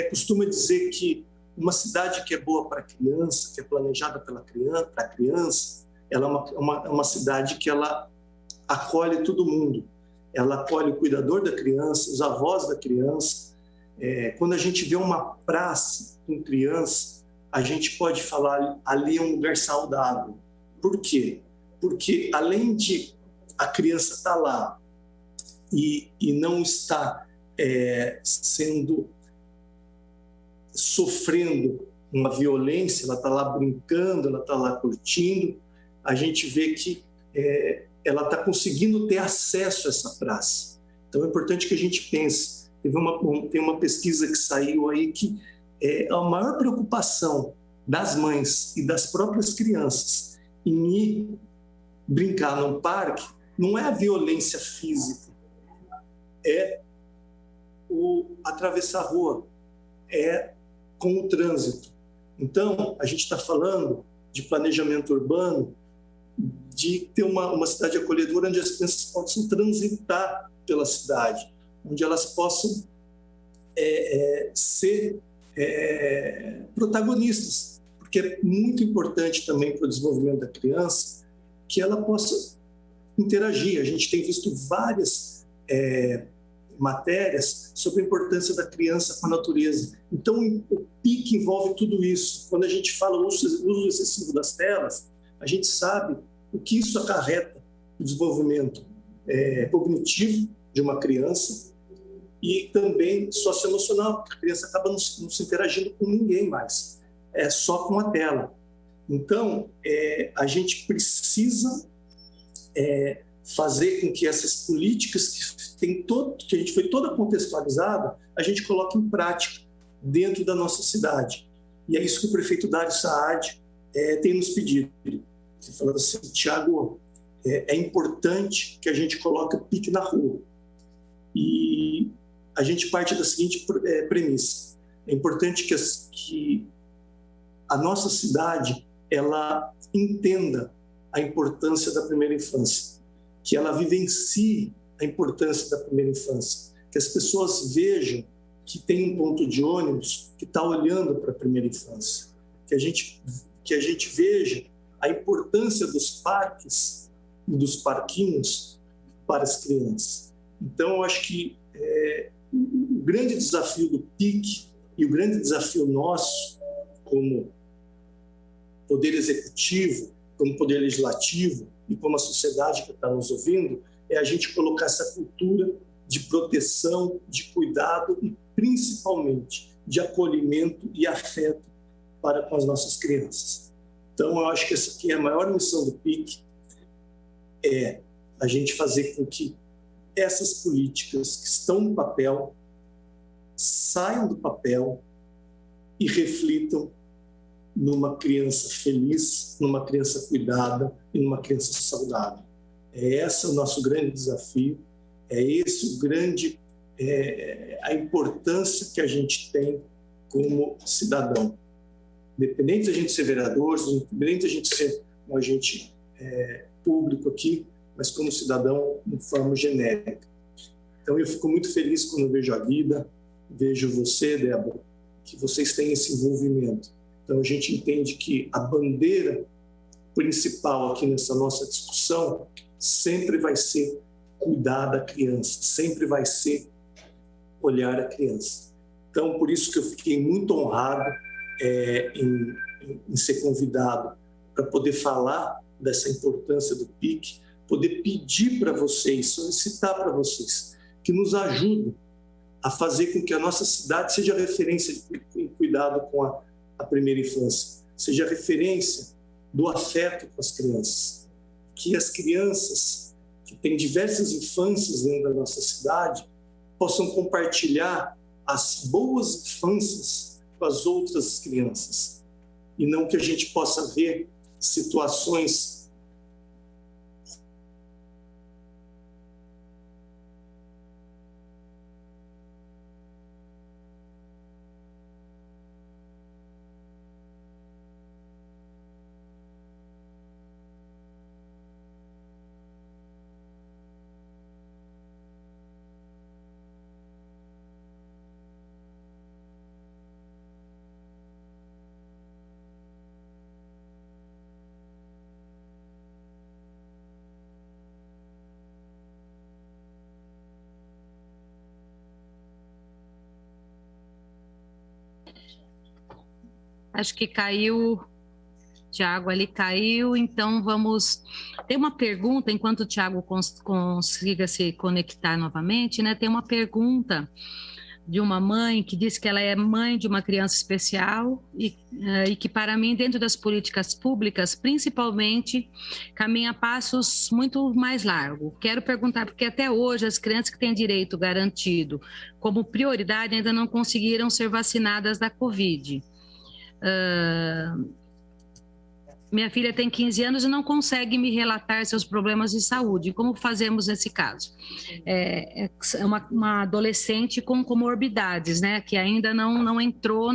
costuma dizer que uma cidade que é boa para a criança, que é planejada para a criança, ela é uma cidade que ela acolhe todo mundo. Ela acolhe o cuidador da criança, os avós da criança. Quando a gente vê uma praça com criança, a gente pode falar ali é um lugar saudável. Por quê? Porque além de a criança estar lá e não estar sofrendo uma violência, ela está lá brincando, ela está lá curtindo, a gente vê que ela está conseguindo ter acesso a essa praça. Então é importante que a gente pense. Tem uma pesquisa que saiu aí que a maior preocupação das mães e das próprias crianças em ir brincar num parque não é a violência física, é atravessar a rua, é com o trânsito. Então, a gente está falando de planejamento urbano, de ter uma cidade acolhedora onde as crianças possam transitar pela cidade, onde elas possam ser protagonistas, porque é muito importante também para o desenvolvimento da criança que ela possa interagir. A gente tem visto várias matérias sobre a importância da criança com a natureza. Então, o PIC envolve tudo isso. Quando a gente fala uso excessivo das telas, a gente sabe o que isso acarreta no desenvolvimento cognitivo de uma criança e também socioemocional, porque a criança acaba não se interagindo com ninguém mais, só com a tela. Então, a gente precisa fazer com que essas políticas que a gente foi toda contextualizada, a gente coloque em prática dentro da nossa cidade. E é isso que o prefeito Dário Saad tem nos pedido. Ele falou assim: Tiago, é importante que a gente coloque o PIC na rua. E a gente parte da seguinte premissa: é importante que a nossa cidade ela entenda a importância da primeira infância, que ela vivencie a importância da primeira infância, que as pessoas vejam que tem um ponto de ônibus que está olhando para a primeira infância, que a gente veja a importância dos parques e dos parquinhos para as crianças. Então, eu acho que o grande desafio do PIC e o grande desafio nosso, como poder executivo, como poder legislativo e como a sociedade que está nos ouvindo, é a gente colocar essa cultura de proteção, de cuidado e, principalmente, de acolhimento e afeto para com as nossas crianças. Então, eu acho que essa aqui é a maior missão do PIC, é a gente fazer com que essas políticas que estão no papel saiam do papel e reflitam numa criança feliz, numa criança cuidada e numa criança saudável. É esse o nosso grande desafio, é esse o grande, a importância que a gente tem como cidadão. Independente de a gente ser vereador, independente de a gente ser um agente público aqui, mas como cidadão de forma genérica. Então, eu fico muito feliz quando eu vejo a Guida, vejo você, Débora, que vocês têm esse envolvimento. Então, a gente entende que a bandeira principal aqui nessa nossa discussão sempre vai ser cuidar da criança, sempre vai ser olhar a criança. Então, por isso que eu fiquei muito honrado em ser convidado para poder falar dessa importância do PIC, poder pedir para vocês, solicitar para vocês que nos ajudem a fazer com que a nossa cidade seja referência em cuidado com a primeira infância, seja referência do afeto com as crianças, que as crianças que têm diversas infâncias dentro da nossa cidade possam compartilhar as boas infâncias com as outras crianças, e não que a gente possa ver situações Acho que caiu, Tiago ali caiu, então vamos... Tem uma pergunta, enquanto o Tiago consiga se conectar novamente, né? Tem uma pergunta de uma mãe que diz que ela é mãe de uma criança especial e que, para mim, dentro das políticas públicas, principalmente, caminha passos muito mais largos. Quero perguntar, porque até hoje as crianças que têm direito garantido como prioridade ainda não conseguiram ser vacinadas da Covid. Minha filha tem 15 anos e não consegue me relatar seus problemas de saúde. Como fazemos nesse caso? É uma adolescente com comorbidades, né, que ainda não entrou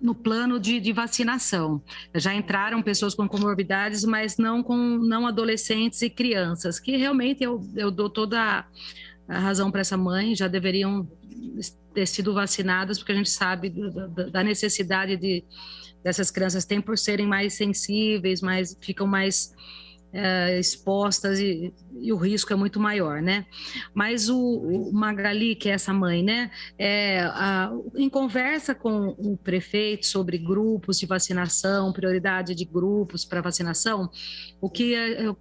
no plano de vacinação. Já entraram pessoas com comorbidades, mas não adolescentes e crianças, que realmente eu dou toda a razão para essa mãe, já deveriam ter sido vacinadas, porque a gente sabe da necessidade dessas crianças, tem por serem mais sensíveis, ficam mais expostas e o risco é muito maior, né? Mas o Magali, que é essa mãe, né, em conversa com o prefeito sobre grupos de vacinação, prioridade de grupos para vacinação,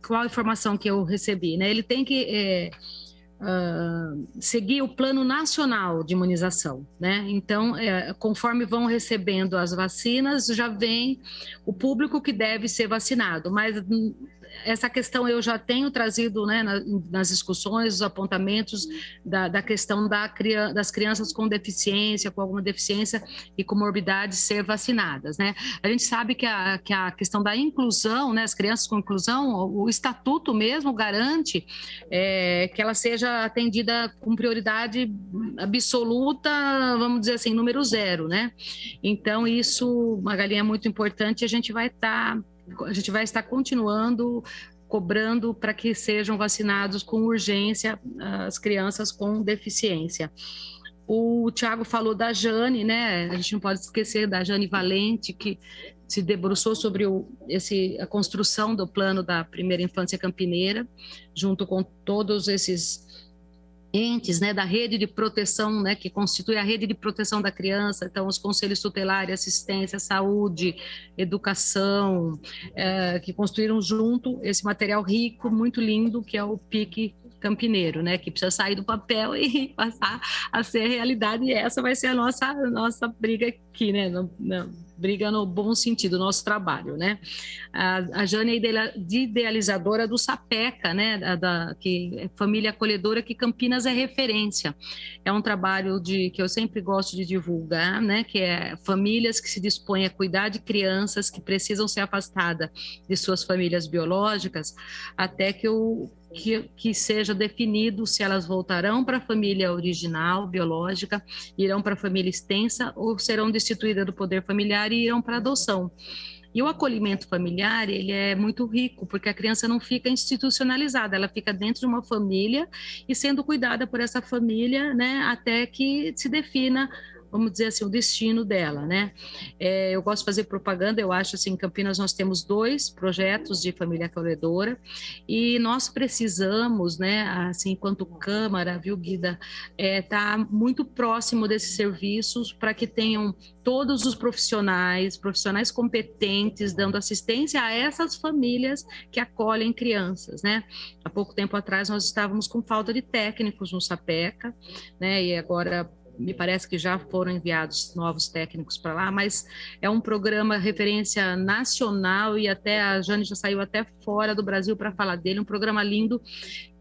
qual a informação que eu recebi, né? Ele tem que seguir o plano nacional de imunização, né? Então, conforme vão recebendo as vacinas, já vem o público que deve ser vacinado, mas essa questão eu já tenho trazido, né, nas discussões, os apontamentos da questão das crianças com deficiência, com alguma deficiência e comorbidade ser vacinadas, né? A gente sabe que a questão da inclusão, né, as crianças com inclusão, o estatuto mesmo garante que ela seja atendida com prioridade absoluta, vamos dizer assim, número 0, né? Então, isso, Magali, é muito importante, a gente vai estar continuando cobrando para que sejam vacinados com urgência as crianças com deficiência. O Tiago falou da Jane, né? A gente não pode esquecer da Jane Valente, que se debruçou sobre a construção do plano da primeira infância campineira, junto com todos esses entes, né, da rede de proteção, né, que constitui a rede de proteção da criança, então os conselhos tutelares, assistência, saúde, educação, que construíram junto esse material rico, muito lindo, que é o PIC campineiro, né, que precisa sair do papel e passar a ser realidade, e essa vai ser a nossa briga aqui, né, briga no bom sentido, nosso trabalho, né. A Jane é idealizadora do SAPECA, né, que é Família Acolhedora, que Campinas é referência. É um trabalho que eu sempre gosto de divulgar, né, que é famílias que se dispõem a cuidar de crianças que precisam ser afastadas de suas famílias biológicas, até que seja definido se elas voltarão para a família original, biológica, irão para a família extensa ou serão destituídas do poder familiar e irão para adoção. E o acolhimento familiar, ele é muito rico, porque a criança não fica institucionalizada, ela fica dentro de uma família e sendo cuidada por essa família, né, até que se defina, vamos dizer assim, o destino dela, né? Eu gosto de fazer propaganda, eu acho assim, em Campinas nós temos 2 projetos de família acolhedora e nós precisamos, né, assim, enquanto Câmara, viu, Guida, tá muito próximo desses serviços para que tenham todos os profissionais competentes, dando assistência a essas famílias que acolhem crianças, né? Há pouco tempo atrás nós estávamos com falta de técnicos no SAPECA, né? E agora me parece que já foram enviados novos técnicos para lá, mas é um programa referência nacional e até a Jane já saiu até fora do Brasil para falar dele, um programa lindo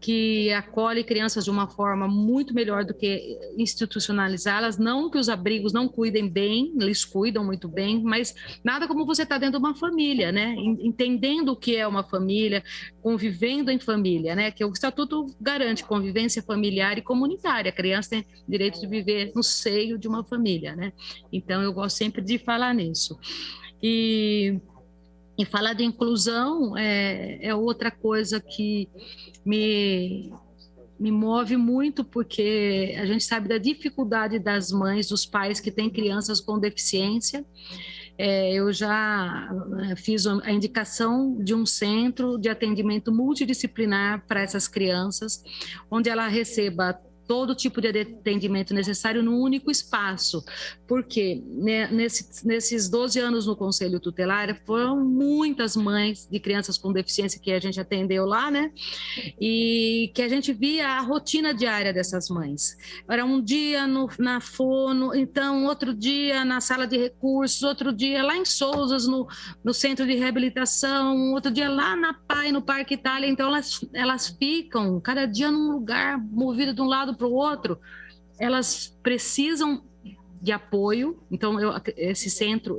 que acolhe crianças de uma forma muito melhor do que institucionalizá-las, não que os abrigos não cuidem bem, eles cuidam muito bem, mas nada como você estar dentro de uma família, né? Entendendo o que é uma família, convivendo em família, né? Que o Estatuto garante convivência familiar e comunitária, a criança tem direito de viver no seio de uma família, né? Então eu gosto sempre de falar nisso. E falar de inclusão é outra coisa que me move muito, porque a gente sabe da dificuldade das mães, dos pais que têm crianças com deficiência. Eu já fiz a indicação de um centro de atendimento multidisciplinar para essas crianças, onde ela receba todo tipo de atendimento necessário num único espaço, porque né, nesses 12 anos no Conselho Tutelar, foram muitas mães de crianças com deficiência que a gente atendeu lá, né, e que a gente via a rotina diária dessas mães. Era um dia na fono, então outro dia na sala de recursos, outro dia lá em Souzas, no centro de reabilitação, outro dia lá na PAI, no Parque Itália, então elas ficam cada dia num lugar, movido de um lado para o outro, elas precisam de apoio. Então esse centro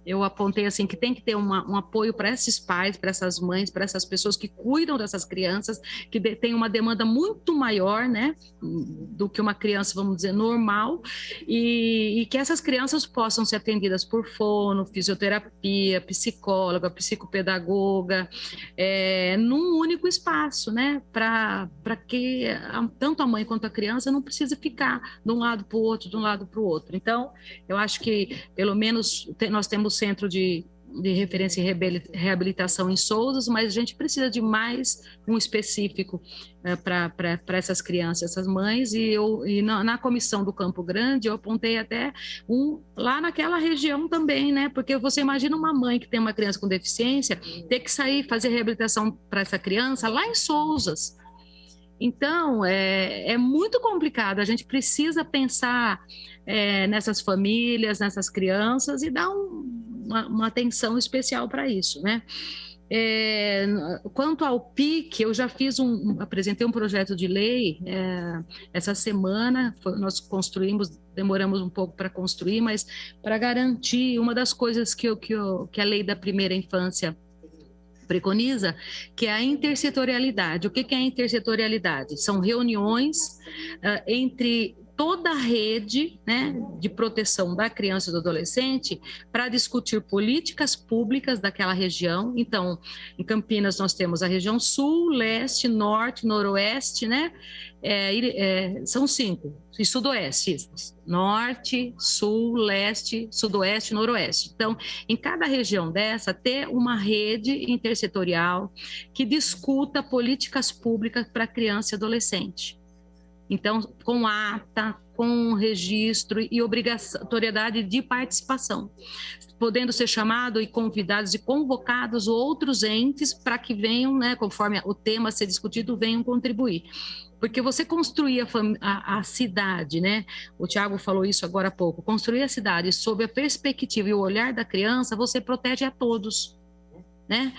eu apontei assim que tem que ter um apoio para esses pais, para essas mães, para essas pessoas que cuidam dessas crianças, que tem uma demanda muito maior, né, do que uma criança, vamos dizer, normal, e que essas crianças possam ser atendidas por fono, fisioterapia, psicóloga, psicopedagoga, num único espaço, né, para que tanto a mãe quanto a criança não precise ficar de um lado para o outro, de um lado para o outro. Então, eu acho que pelo menos nós temos centro de referência e reabilitação em Souzas, mas a gente precisa de mais um específico para essas crianças, essas mães, e na comissão do Campo Grande eu apontei até lá naquela região também, né? Porque você imagina uma mãe que tem uma criança com deficiência ter que sair fazer reabilitação para essa criança lá em Souzas. Então, é muito complicado, a gente precisa pensar nessas famílias, nessas crianças e dar uma atenção especial para isso, né? Quanto ao PIC, eu já apresentei um projeto de lei essa semana, nós demoramos um pouco para construir, mas para garantir uma das coisas que a lei da primeira infância preconiza, que é a intersetorialidade. O que é a intersetorialidade? São reuniões entre toda a rede, né, de proteção da criança e do adolescente para discutir políticas públicas daquela região. Então, em Campinas nós temos a região sul, leste, norte, noroeste, né? São 5, e sudoeste, norte, sul, leste, sudoeste, noroeste. Então, em cada região dessa, ter uma rede intersetorial que discuta políticas públicas para criança e adolescente. Então, com ata, com registro e obrigatoriedade de participação, podendo ser chamado e convidados e convocados outros entes para que venham, né, conforme o tema a ser discutido, venham contribuir. Porque você construir a cidade, né? O Tiago falou isso agora há pouco, construir a cidade sob a perspectiva e o olhar da criança, você protege a todos. Né?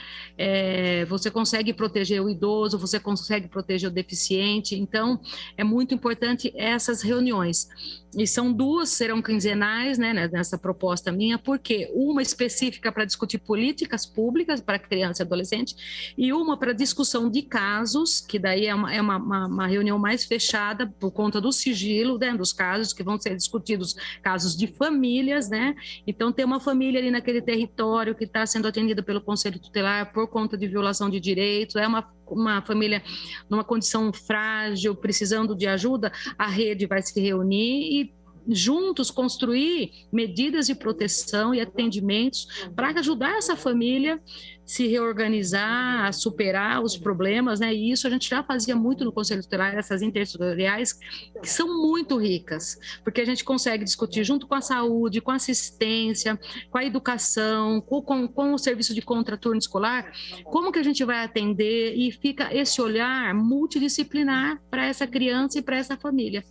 Você consegue proteger o idoso, você consegue proteger o deficiente, então é muito importante essas reuniões, e são 2, serão quinzenais, né, nessa proposta minha, porque uma específica para discutir políticas públicas para criança e adolescente, e uma para discussão de casos, que daí é uma reunião mais fechada por conta do sigilo, né, dos casos que vão ser discutidos, casos de famílias, né? Então tem uma família ali naquele território que está sendo atendida pelo Conselho Tutelar por conta de violação de direitos, é uma família numa condição frágil, precisando de ajuda, a rede vai se reunir e juntos construir medidas de proteção e atendimentos para ajudar essa família se reorganizar, a superar os problemas, né? E isso a gente já fazia muito no Conselho Tutelar, essas intersetoriais, que são muito ricas, porque a gente consegue discutir junto com a saúde, com a assistência, com a educação, com o serviço de contraturno escolar, como que a gente vai atender, e fica esse olhar multidisciplinar para essa criança e para essa família.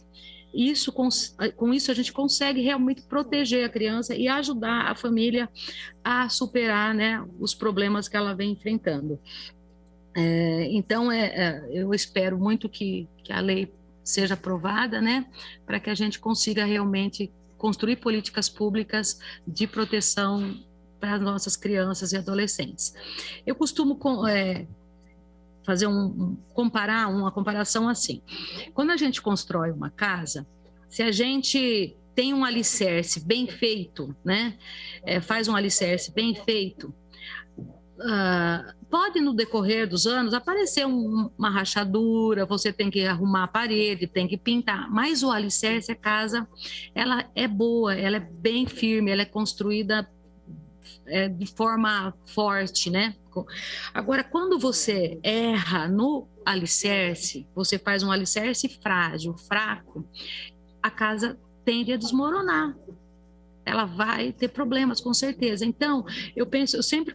Isso, com isso a gente consegue realmente proteger a criança e ajudar a família a superar, né, os problemas que ela vem enfrentando. Então, eu espero muito que a lei seja aprovada, né, para que a gente consiga realmente construir políticas públicas de proteção para as nossas crianças e adolescentes. Eu costumo fazer uma comparação assim. Quando a gente constrói uma casa, se a gente tem um alicerce bem feito, né? Faz um alicerce bem feito, pode no decorrer dos anos aparecer uma rachadura, você tem que arrumar a parede, tem que pintar, mas o alicerce, a casa, ela é boa, ela é bem firme, ela é construída de forma forte, né? Agora, quando você erra no alicerce, você faz um alicerce frágil, fraco, a casa tende a desmoronar. Ela vai ter problemas, com certeza. Então, eu sempre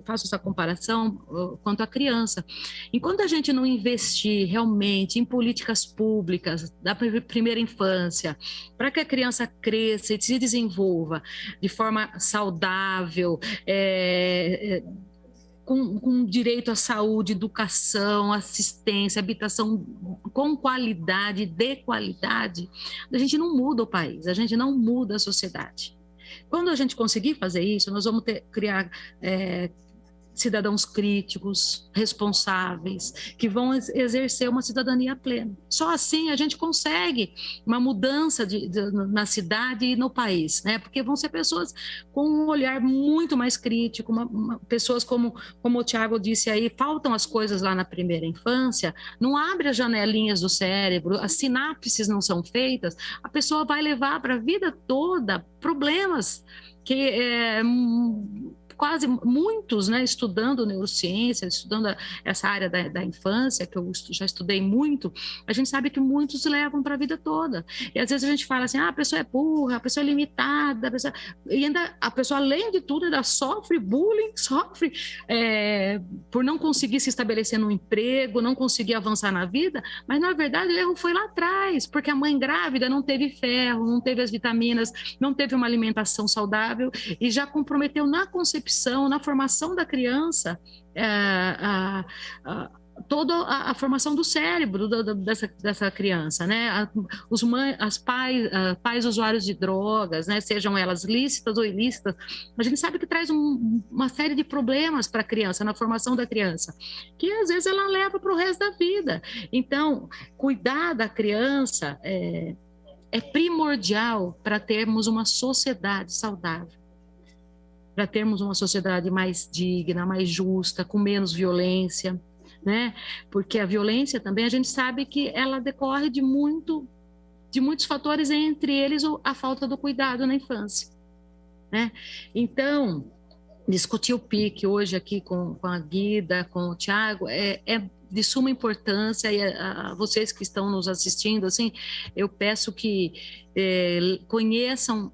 faço essa comparação quanto à criança. Enquanto a gente não investir realmente em políticas públicas da primeira infância, para que a criança cresça e se desenvolva de forma saudável, com direito à saúde, educação, assistência, habitação com qualidade, de qualidade, a gente não muda o país, a gente não muda a sociedade. Quando a gente conseguir fazer isso, nós vamos criar cidadãos críticos, responsáveis, que vão exercer uma cidadania plena. Só assim a gente consegue uma mudança na cidade e no país, né? Porque vão ser pessoas com um olhar muito mais crítico, pessoas como o Tiago disse aí, faltam as coisas lá na primeira infância, não abre as janelinhas do cérebro, as sinapses não são feitas, a pessoa vai levar para a vida toda problemas que quase muitos, né, estudando neurociência, estudando essa área da infância, que eu já estudei muito, a gente sabe que muitos levam para a vida toda. E às vezes a gente fala assim, a pessoa é burra, a pessoa é limitada, e ainda a pessoa, além de tudo, ainda sofre bullying, sofre por não conseguir se estabelecer no emprego, não conseguir avançar na vida, mas na verdade o erro foi lá atrás, porque a mãe grávida não teve ferro, não teve as vitaminas, não teve uma alimentação saudável e já comprometeu na concepção, na formação da criança, toda a formação do cérebro dessa criança, né? Pais usuários de drogas, né? Sejam elas lícitas ou ilícitas, a gente sabe que traz uma série de problemas para a criança, na formação da criança, que às vezes ela leva para o resto da vida. Então, cuidar da criança é primordial para termos uma sociedade saudável, para termos uma sociedade mais digna, mais justa, com menos violência, né? Porque a violência também, a gente sabe que ela decorre de muitos fatores, entre eles a falta do cuidado na infância, né? Então, discutir o PIC hoje aqui com a Guida, com o Thiago, é de suma importância, e a vocês que estão nos assistindo, assim, eu peço que conheçam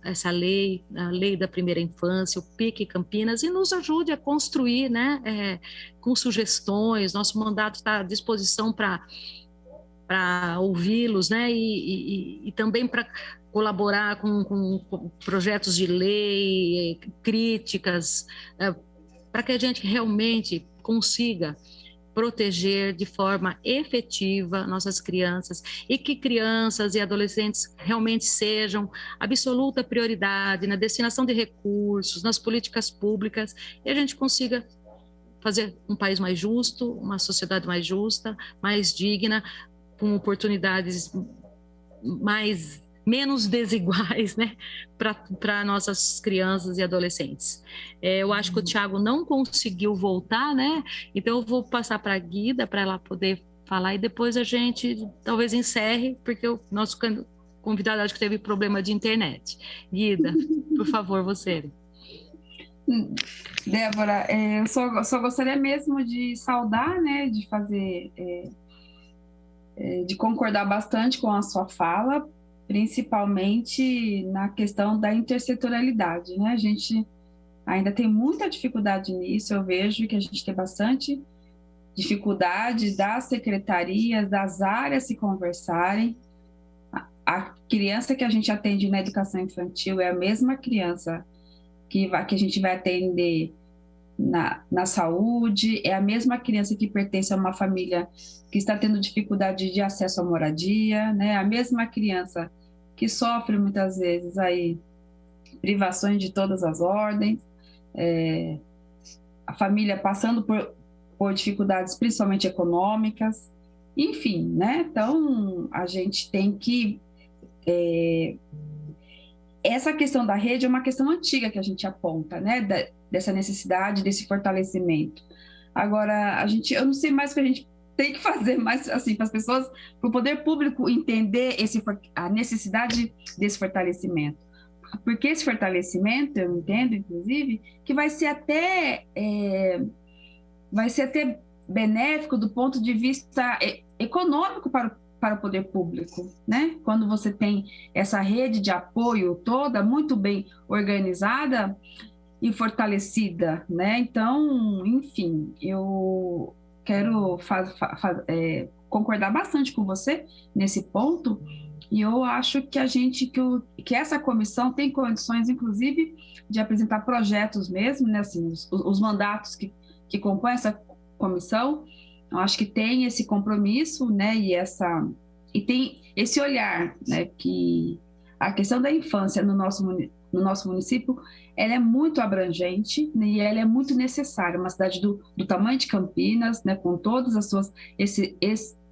essa lei, a lei da primeira infância, o PIC Campinas, e nos ajude a construir, né, com sugestões. Nosso mandato está à disposição para ouvi-los, né, e também para colaborar com projetos de lei, críticas, para que a gente realmente consiga proteger de forma efetiva nossas crianças, e que crianças e adolescentes realmente sejam absoluta prioridade na destinação de recursos, nas políticas públicas, e a gente consiga fazer um país mais justo, uma sociedade mais justa, mais digna, com oportunidades menos desiguais, né, para nossas crianças e adolescentes. Eu acho que o Thiago não conseguiu voltar, né, então eu vou passar para a Guida, para ela poder falar, e depois a gente talvez encerre, porque o nosso convidado acho que teve problema de internet. Guida, por favor, você. Débora, eu só gostaria mesmo de saudar, né, de fazer, de concordar bastante com a sua fala, principalmente na questão da intersetorialidade, né? A gente ainda tem muita dificuldade nisso, eu vejo que a gente tem bastante dificuldade das secretarias, das áreas se conversarem. A criança que a gente atende na educação infantil é a mesma criança que a gente vai atender na saúde, é a mesma criança que pertence a uma família que está tendo dificuldade de acesso à moradia, né? A mesma criança que sofre muitas vezes aí privações de todas as ordens, a família passando por dificuldades principalmente econômicas, enfim, né? Então a gente tem que essa questão da rede é uma questão antiga que a gente aponta, né? Dessa necessidade, desse fortalecimento. Agora, eu não sei mais o que a gente tem que fazer mais, assim, para as pessoas, para o poder público entender a necessidade desse fortalecimento. Porque esse fortalecimento, eu entendo, inclusive, que vai ser até benéfico do ponto de vista econômico para o poder público, né? Quando você tem essa rede de apoio toda muito bem organizada e fortalecida, né? Então, enfim, eu quero concordar bastante com você nesse ponto, e eu acho que que essa comissão tem condições, inclusive, de apresentar projetos mesmo, né? Assim, os mandatos que compõem essa comissão. Eu acho que tem esse compromisso, né? E tem esse olhar, né? Que a questão da infância no nosso município, ela é muito abrangente, né, e ela é muito necessária. Uma cidade do tamanho de Campinas, né, com todas as suas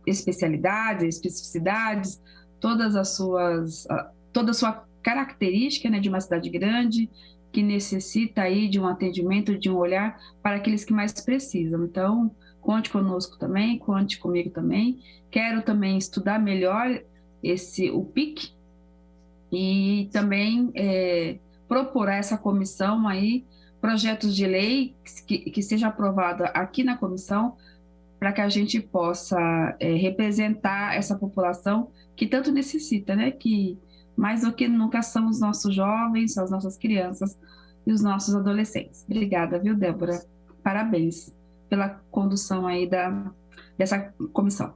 especialidades, especificidades, toda a sua característica, né, de uma cidade grande, que necessita aí de um atendimento, de um olhar para aqueles que mais precisam. Então, conte conosco também, conte comigo também. Quero também estudar melhor o PIC, e também propor a essa comissão aí projetos de lei que seja aprovado aqui na comissão, para que a gente possa representar essa população que tanto necessita, né? Que mais do que nunca são os nossos jovens, são as nossas crianças e os nossos adolescentes. Obrigada, viu, Débora? Parabéns pela condução aí dessa comissão.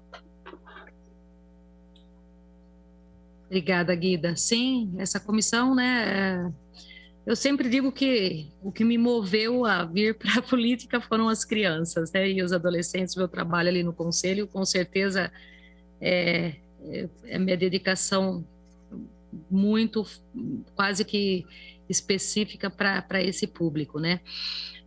Obrigada, Guida. Sim, essa comissão, né, Eu sempre digo que o que me moveu a vir para a política foram as crianças, né? E os adolescentes. Meu trabalho ali no conselho, com certeza, é minha dedicação muito, quase que específica para esse público, né?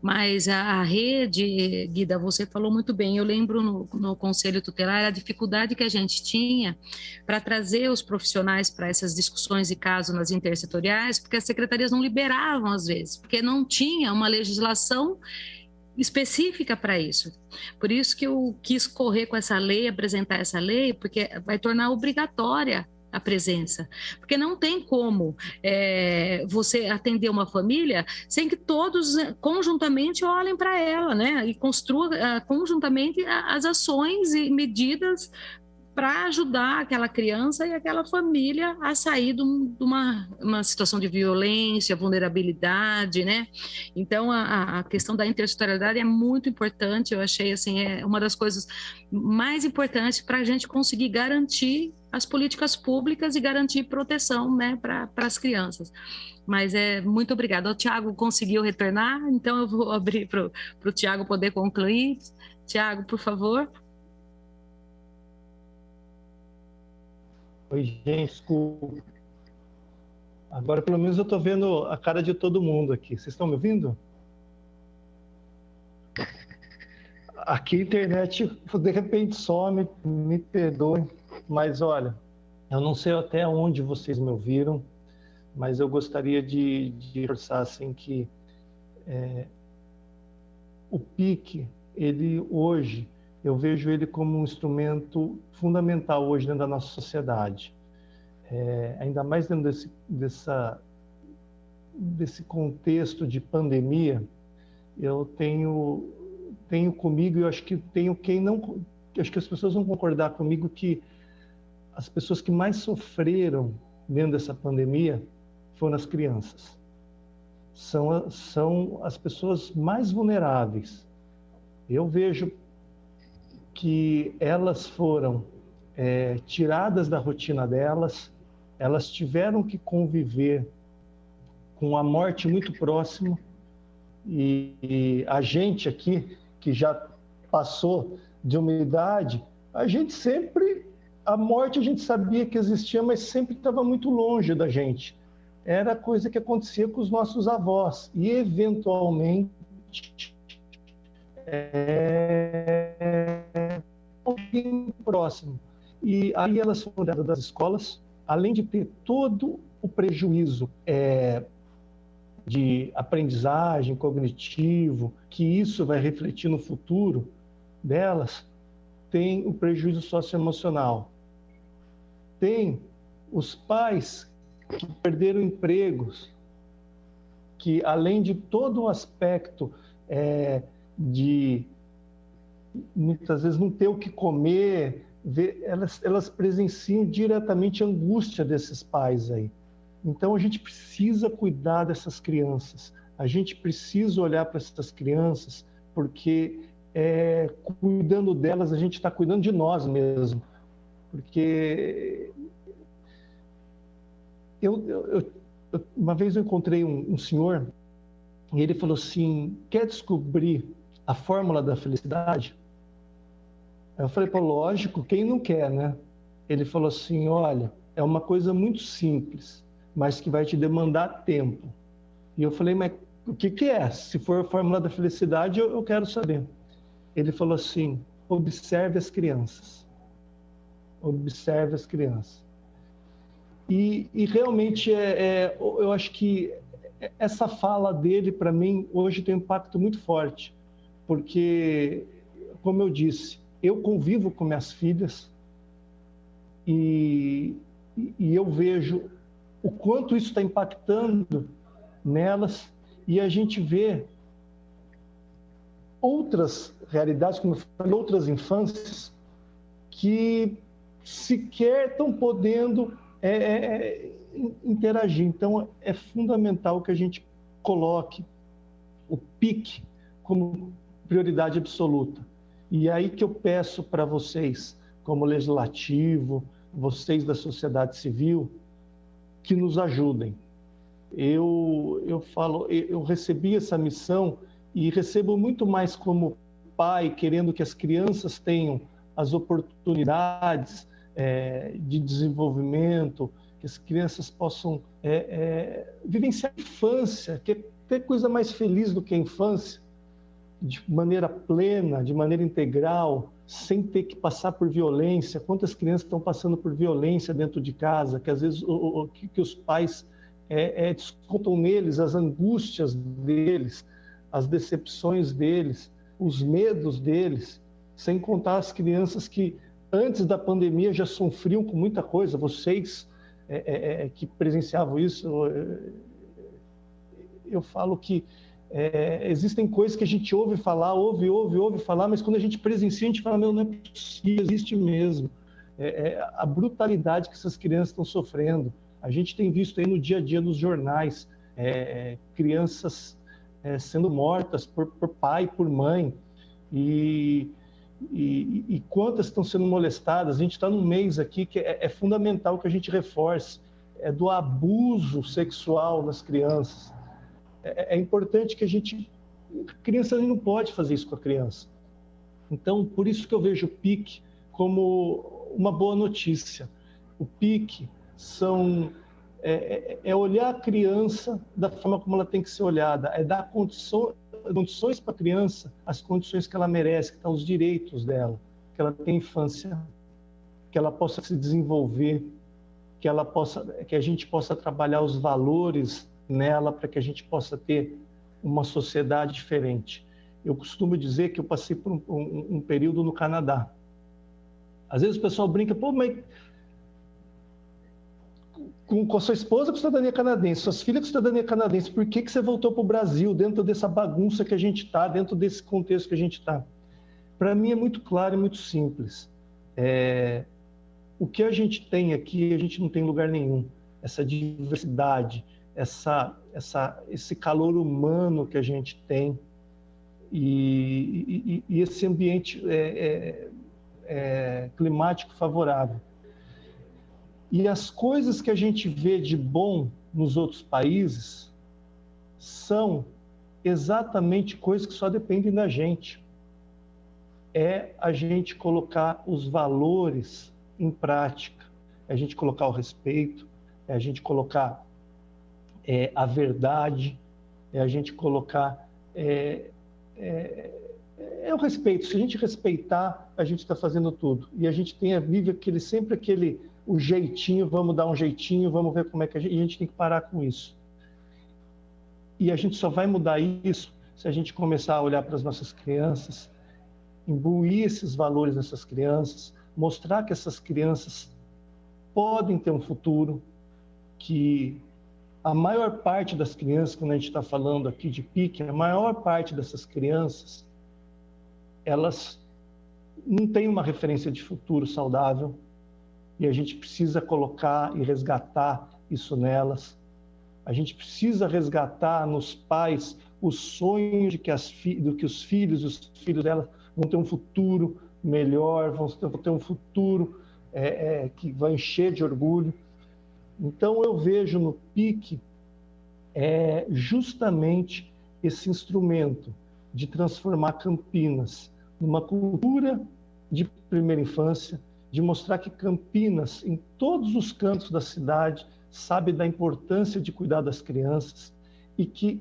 Mas a rede, Guida, você falou muito bem. Eu lembro no Conselho Tutelar a dificuldade que a gente tinha para trazer os profissionais para essas discussões de casos nas intersetoriais, porque as secretarias não liberavam às vezes, porque não tinha uma legislação específica para isso. Por isso que eu quis correr com essa lei, apresentar essa lei, porque vai tornar obrigatória a presença, porque não tem como você atender uma família sem que todos conjuntamente olhem para ela, né, e construam conjuntamente as ações e medidas para ajudar aquela criança e aquela família a sair de uma situação de violência, vulnerabilidade, né? Então, a questão da intersetorialidade é muito importante. Eu achei, assim, uma das coisas mais importantes para a gente conseguir garantir as políticas públicas e garantir proteção, né, para as crianças. Mas muito obrigada. O Tiago conseguiu retornar, então eu vou abrir para o Tiago poder concluir. Tiago, por favor. Oi, gente, desculpa. Agora, pelo menos, eu estou vendo a cara de todo mundo aqui. Vocês estão me ouvindo? Aqui a internet, de repente, some, me perdoe. Mas, olha, eu não sei até onde vocês me ouviram, mas eu gostaria de reforçar, assim, que o PIC, ele hoje... eu vejo ele como um instrumento fundamental hoje dentro da nossa sociedade. Ainda mais dentro desse contexto de pandemia, eu tenho comigo, e eu acho que acho que as pessoas vão concordar comigo, que as pessoas que mais sofreram dentro dessa pandemia foram as crianças. São as pessoas mais vulneráveis. Eu vejo que elas foram tiradas da rotina delas, elas tiveram que conviver com a morte muito próximo, e a gente aqui, que já passou de uma idade, a morte a gente sabia que existia, mas sempre estava muito longe da gente. Era coisa que acontecia com os nossos avós, e eventualmente um pouquinho próximo. E aí elas foram dadas das escolas, além de ter todo o prejuízo de aprendizagem cognitivo, que isso vai refletir no futuro delas, tem o prejuízo socioemocional. Tem os pais que perderam empregos, que além de todo o aspecto de muitas vezes não ter o que comer, elas presenciam diretamente a angústia desses pais aí. Então a gente precisa cuidar dessas crianças, a gente precisa olhar para essas crianças, porque cuidando delas a gente está cuidando de nós mesmos. Porque uma vez eu encontrei um senhor, e ele falou assim: quer descobrir a fórmula da felicidade? Eu falei: pô, lógico, quem não quer, né? Ele falou assim: olha, é uma coisa muito simples, mas que vai te demandar tempo. E eu falei: mas o que é? Se for a fórmula da felicidade, eu quero saber. Ele falou assim: observe as crianças. Observe as crianças. E realmente eu acho que essa fala dele, para mim, hoje tem um impacto muito forte, porque, como eu disse, eu convivo com minhas filhas e eu vejo o quanto isso está impactando nelas, e a gente vê outras realidades, como eu falei, outras infâncias que sequer estão podendo interagir. Então, é fundamental que a gente coloque o PIC como prioridade absoluta. E aí que eu peço para vocês, como legislativo, vocês da sociedade civil, que nos ajudem. Eu falo, eu recebi essa missão e recebo muito mais como pai, querendo que as crianças tenham as oportunidades de desenvolvimento, que as crianças possam vivenciar a infância, que é coisa mais feliz do que a infância, de maneira plena, de maneira integral, sem ter que passar por violência. Quantas crianças estão passando por violência dentro de casa, que às vezes que os pais descontam neles as angústias deles, as decepções deles, os medos deles, sem contar as crianças que antes da pandemia já sofriam com muita coisa. Vocês que presenciavam isso, eu falo que existem coisas que a gente ouve falar, ouve falar, mas quando a gente presencia, a gente fala, não é possível, existe mesmo. A brutalidade que essas crianças estão sofrendo. A gente tem visto aí no dia a dia nos jornais, crianças sendo mortas por pai, por mãe, e quantas estão sendo molestadas. A gente está num mês aqui que é fundamental que a gente reforce, do abuso sexual nas crianças. É importante que a criança não pode fazer isso com a criança. Então, por isso que eu vejo o PIC como uma boa notícia. O PIC é olhar a criança da forma como ela tem que ser olhada, é dar condições para a criança, as condições que ela merece, que estão os direitos dela, que ela tenha infância, que ela possa se desenvolver, que a gente possa trabalhar os valores nela para que a gente possa ter uma sociedade diferente. Eu costumo dizer que eu passei por um período no Canadá. Às vezes o pessoal brinca, pô, mas com a sua esposa com cidadania canadense, suas filhas com cidadania canadense, por que você voltou para o Brasil dentro dessa bagunça que a gente está, dentro desse contexto que a gente está? Para mim é muito claro e muito simples. O que a gente tem aqui, a gente não tem em lugar nenhum. Essa diversidade, esse calor humano que a gente tem e esse ambiente climático favorável. E as coisas que a gente vê de bom nos outros países são exatamente coisas que só dependem da gente. É a gente colocar os valores em prática, é a gente colocar o respeito, é a gente colocar a verdade, é a gente colocar o respeito. Se a gente respeitar, a gente está fazendo tudo. E a gente vive sempre o jeitinho, vamos dar um jeitinho, vamos ver como é que a gente tem que parar com isso. E a gente só vai mudar isso se a gente começar a olhar para as nossas crianças, imbuir esses valores nessas crianças, mostrar que essas crianças podem ter um futuro, que a maior parte das crianças, quando a gente está falando aqui de PIC, a maior parte dessas crianças, elas não têm uma referência de futuro saudável, e a gente precisa colocar e resgatar isso nelas. A gente precisa resgatar nos pais o sonho de que os filhos delas vão ter um futuro melhor, vão ter um futuro que vai encher de orgulho. Então eu vejo no PIC justamente esse instrumento de transformar Campinas numa cultura de primeira infância, de mostrar que Campinas, em todos os cantos da cidade, sabe da importância de cuidar das crianças e que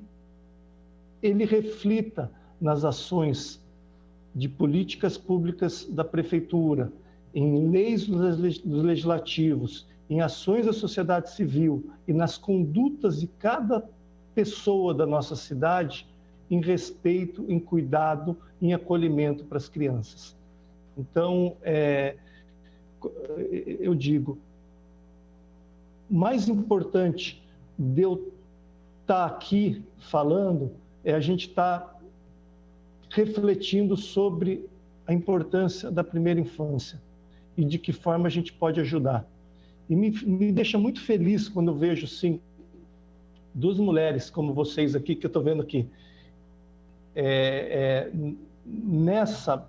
ele reflita nas ações de políticas públicas da prefeitura, em leis dos legislativos, em ações da sociedade civil e nas condutas de cada pessoa da nossa cidade, em respeito, em cuidado, em acolhimento para as crianças. Então, eu digo, mais importante de eu estar aqui falando é a gente estar refletindo sobre a importância da primeira infância e de que forma a gente pode ajudar. E me deixa muito feliz quando eu vejo, sim, duas mulheres como vocês aqui, que eu estou vendo aqui, nessa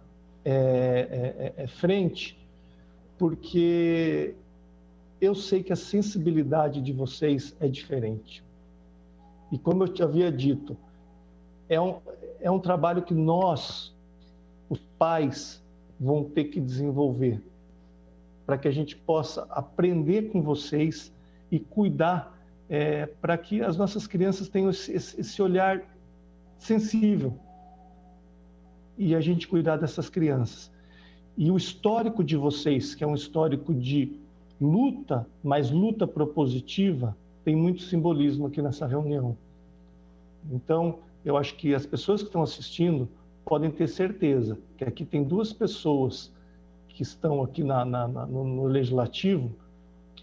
frente, porque eu sei que a sensibilidade de vocês é diferente. E como eu te havia dito, é um trabalho que nós, os pais, vão ter que desenvolver para que a gente possa aprender com vocês e cuidar para que as nossas crianças tenham esse olhar sensível e a gente cuidar dessas crianças. E o histórico de vocês, que é um histórico de luta, mas luta propositiva, tem muito simbolismo aqui nessa reunião. Então, eu acho que as pessoas que estão assistindo podem ter certeza que aqui tem duas pessoas que estão aqui no Legislativo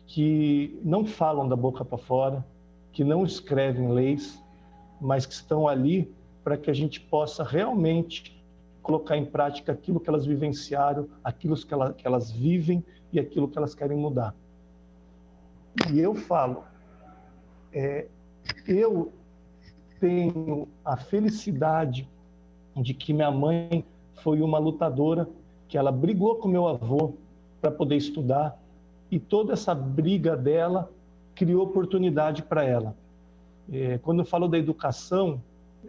que não falam da boca para fora, que não escrevem leis, mas que estão ali para que a gente possa realmente colocar em prática aquilo que elas vivenciaram, aquilo que elas vivem e aquilo que elas querem mudar. E eu falo, eu tenho a felicidade de que minha mãe foi uma lutadora, que ela brigou com meu avô para poder estudar, e toda essa briga dela criou oportunidade para ela. Quando eu falo da educação,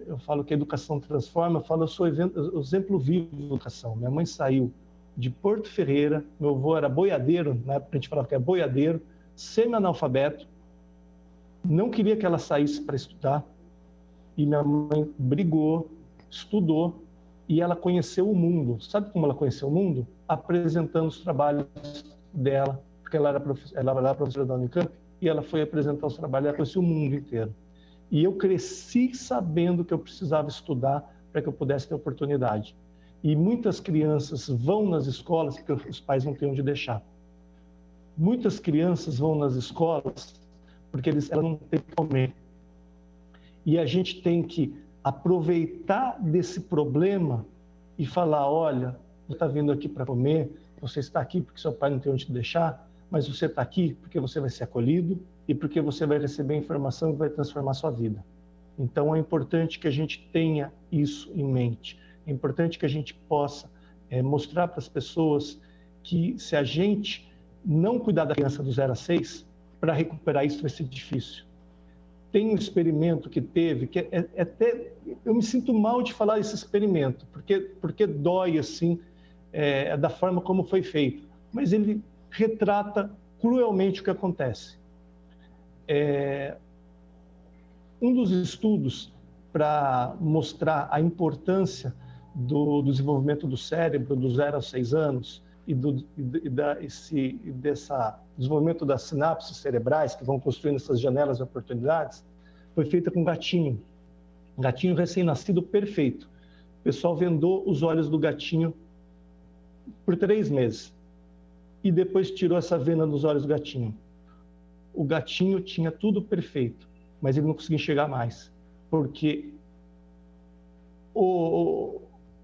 eu falo que a educação transforma, eu sou exemplo vivo de educação. Minha mãe saiu de Porto Ferreira, meu avô era boiadeiro, na época a gente falava que era boiadeiro, semi-analfabeto, não queria que ela saísse para estudar, e minha mãe brigou, estudou, e ela conheceu o mundo. Sabe como ela conheceu o mundo? Apresentando os trabalhos dela, porque ela era professora da Unicamp, e ela foi apresentar os trabalhos, ela conheceu o mundo inteiro. E eu cresci sabendo que eu precisava estudar para que eu pudesse ter oportunidade. E muitas crianças vão nas escolas porque os pais não têm onde deixar. Muitas crianças vão nas escolas porque elas não têm o que comer. E a gente tem que aproveitar desse problema e falar, olha, você está vindo aqui para comer, você está aqui porque seu pai não tem onde te deixar, mas você está aqui porque você vai ser acolhido e porque você vai receber informação que vai transformar a sua vida. Então é importante que a gente tenha isso em mente. É importante que a gente possa mostrar para as pessoas que se a gente não cuidar da criança do 0 a 6, para recuperar isso vai ser difícil. Tem um experimento que teve, que até eu me sinto mal de falar esse experimento, porque dói assim, da forma como foi feito, mas ele retrata cruelmente o que acontece. Um dos estudos para mostrar a importância do desenvolvimento do cérebro do 0 a 6 anos e desse desenvolvimento das sinapses cerebrais que vão construindo essas janelas de oportunidades, foi feita com um gatinho recém-nascido perfeito. O pessoal vendou os olhos do gatinho por 3 meses e depois tirou essa venda dos olhos do gatinho. O gatinho tinha tudo perfeito, mas ele não conseguia enxergar mais, porque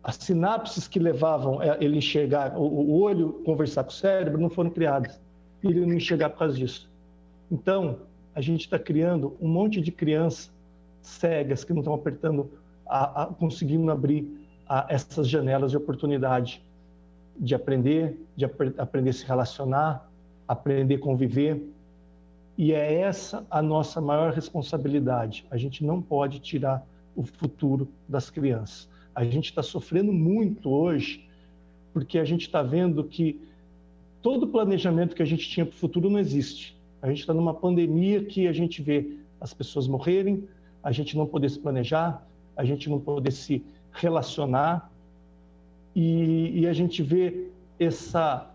as sinapses que levavam ele enxergar, o olho conversar com o cérebro, não foram criadas. E ele não enxergar por causa disso. Então, a gente está criando um monte de crianças cegas que não estão conseguindo abrir essas janelas de oportunidade de aprender, aprender a se relacionar, aprender a conviver. E é essa a nossa maior responsabilidade. A gente não pode tirar o futuro das crianças. A gente está sofrendo muito hoje porque a gente está vendo que todo o planejamento que a gente tinha para o futuro não existe. A gente está numa pandemia que a gente vê as pessoas morrerem, a gente não poder se planejar, a gente não poder se relacionar e a gente vê essa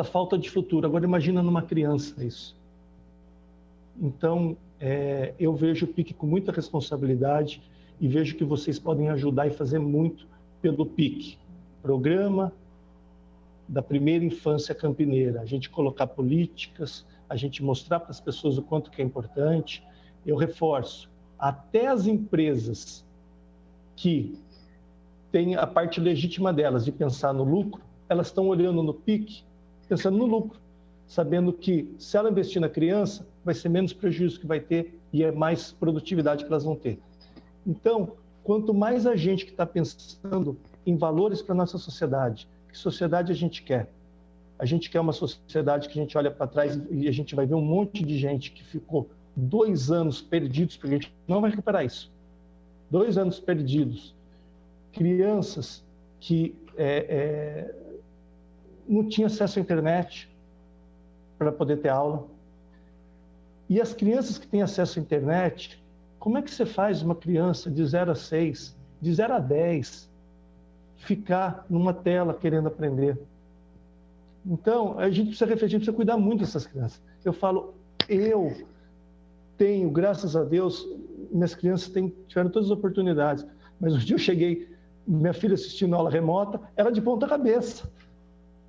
falta de futuro. Agora imagina numa criança isso. Então, eu vejo o PIC com muita responsabilidade e vejo que vocês podem ajudar e fazer muito pelo PIC, Programa da Primeira Infância Campineira. A gente colocar políticas, a gente mostrar para as pessoas o quanto que é importante. Eu reforço, até as empresas que têm a parte legítima delas de pensar no lucro, elas estão olhando no PIC, pensando no lucro, sabendo que se ela investir na criança, vai ser menos prejuízo que vai ter e é mais produtividade que elas vão ter. Então, quanto mais a gente que está pensando em valores para a nossa sociedade, que sociedade a gente quer? A gente quer uma sociedade que a gente olha para trás e a gente vai ver um monte de gente que ficou 2 anos perdidos, porque a gente não vai recuperar isso. 2 anos perdidos. Crianças que não tinham acesso à internet para poder ter aula. E as crianças que têm acesso à internet, como é que você faz uma criança de 0 a 6, de 0 a 10, ficar numa tela querendo aprender? Então, a gente precisa refletir, precisa cuidar muito dessas crianças. Eu falo, eu tenho, graças a Deus, minhas crianças tiveram todas as oportunidades, mas um dia eu cheguei, minha filha assistindo aula remota, ela de ponta cabeça.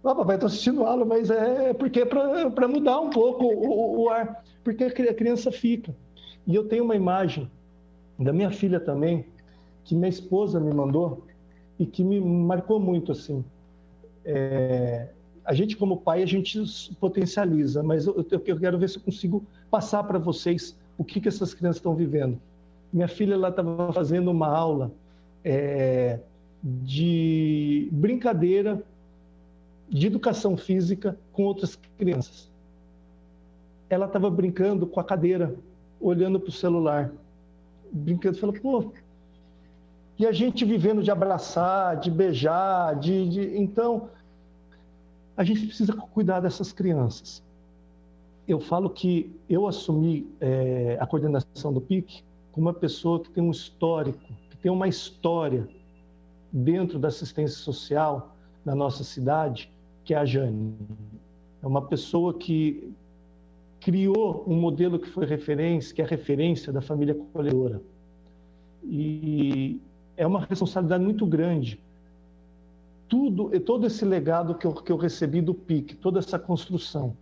Papai, estou assistindo aula, mas porque é para mudar um pouco o ar, porque a criança fica. E eu tenho uma imagem da minha filha também, que minha esposa me mandou e que me marcou muito, assim. A gente, como pai, a gente potencializa, mas eu quero ver se eu consigo passar para vocês o que essas crianças estão vivendo. Minha filha estava fazendo uma aula de brincadeira de educação física com outras crianças. Ela estava brincando com a cadeira, olhando para o celular, brincando, falou, pô, e a gente vivendo de abraçar, de beijar, então, a gente precisa cuidar dessas crianças. Eu falo que eu assumi a coordenação do PIC como uma pessoa que tem um histórico, que tem uma história dentro da assistência social na nossa cidade, que é a Jane. É uma pessoa que criou um modelo que foi referência, que é a referência da família acolhedora. E é uma responsabilidade muito grande. Todo esse legado que eu recebi do PIC, toda essa construção.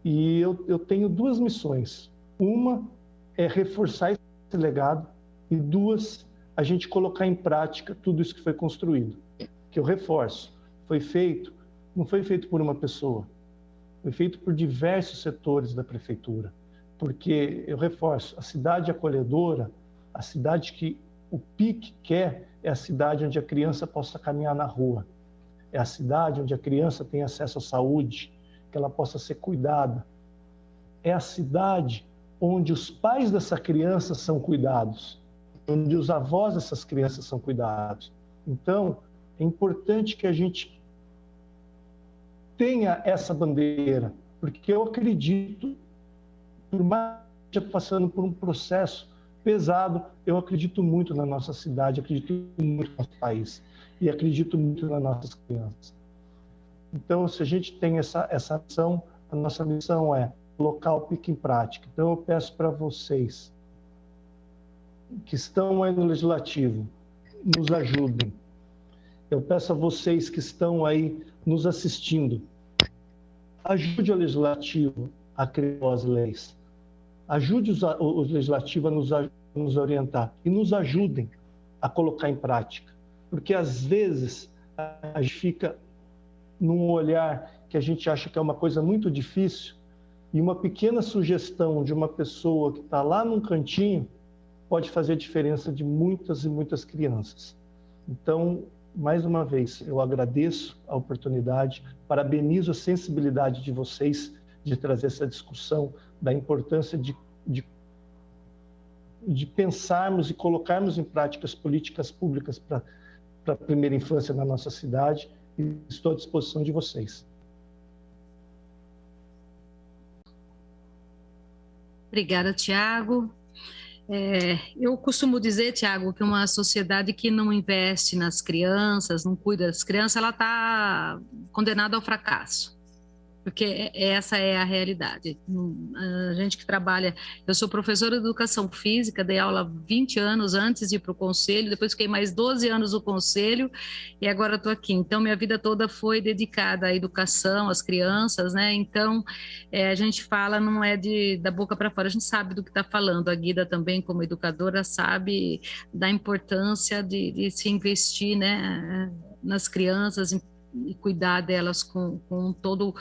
E eu tenho 2 missões. Uma é reforçar esse legado e 2, a gente colocar em prática tudo isso que foi construído. Que eu reforço. Não foi feito por uma pessoa, foi feito por diversos setores da prefeitura, porque, eu reforço, a cidade acolhedora, a cidade que o PIC quer, é a cidade onde a criança possa caminhar na rua, é a cidade onde a criança tem acesso à saúde, que ela possa ser cuidada, é a cidade onde os pais dessa criança são cuidados, onde os avós dessas crianças são cuidados. Então, é importante que a gente tenha essa bandeira, porque eu acredito, por mais que esteja passando por um processo pesado, eu acredito muito na nossa cidade, acredito muito no nosso país e acredito muito nas nossas crianças. Então, se a gente tem essa missão, a nossa missão é colocar o PIC em prática. Então, eu peço para vocês que estão aí no Legislativo, nos ajudem. Eu peço a vocês que estão aí nos assistindo, ajude o Legislativo a criar as leis, ajude o Legislativo a nos orientar e nos ajudem a colocar em prática, porque às vezes a gente fica num olhar que a gente acha que é uma coisa muito difícil e uma pequena sugestão de uma pessoa que está lá num cantinho pode fazer a diferença de muitas e muitas crianças. Então, mais uma vez, eu agradeço a oportunidade, parabenizo a sensibilidade de vocês de trazer essa discussão da importância de pensarmos e colocarmos em prática as políticas públicas para a primeira infância na nossa cidade, e estou à disposição de vocês. Obrigada, Tiago. Eu costumo dizer, Tiago, que uma sociedade que não investe nas crianças, não cuida das crianças, ela está condenada ao fracasso. Porque essa é a realidade. A gente que trabalha... Eu sou professora de educação física, dei aula 20 anos antes de ir para o conselho, depois fiquei mais 12 anos no conselho e agora estou aqui. Então, minha vida toda foi dedicada à educação, às crianças, né? Então, a gente fala, não é da boca para fora, a gente sabe do que está falando. A Guida também, como educadora, sabe da importância de se investir, né, nas crianças e cuidar delas com todo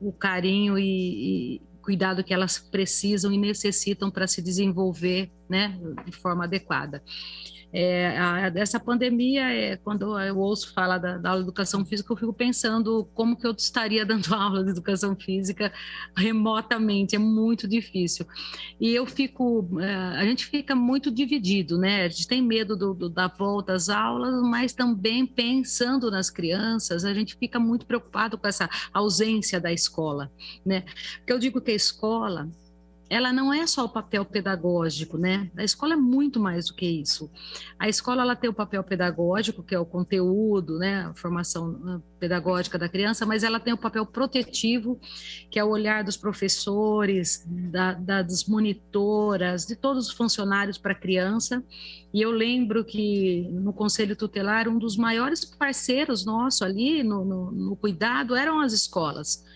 o carinho e cuidado que elas precisam e necessitam para se desenvolver, né, de forma adequada. Essa pandemia, quando eu ouço falar da aula de educação física, eu fico pensando como que eu estaria dando aula de educação física remotamente, é muito difícil. E a gente fica muito dividido, né? A gente tem medo da volta às aulas, mas também pensando nas crianças, a gente fica muito preocupado com essa ausência da escola, né? Porque eu digo que a escola, ela não é só o papel pedagógico, né? A escola é muito mais do que isso. A escola, ela tem o papel pedagógico, que é o conteúdo, né? A formação pedagógica da criança, mas ela tem o papel protetivo, que é o olhar dos professores, das monitoras, de todos os funcionários para a criança. E eu lembro que no Conselho Tutelar, um dos maiores parceiros nossos ali no cuidado eram as escolas.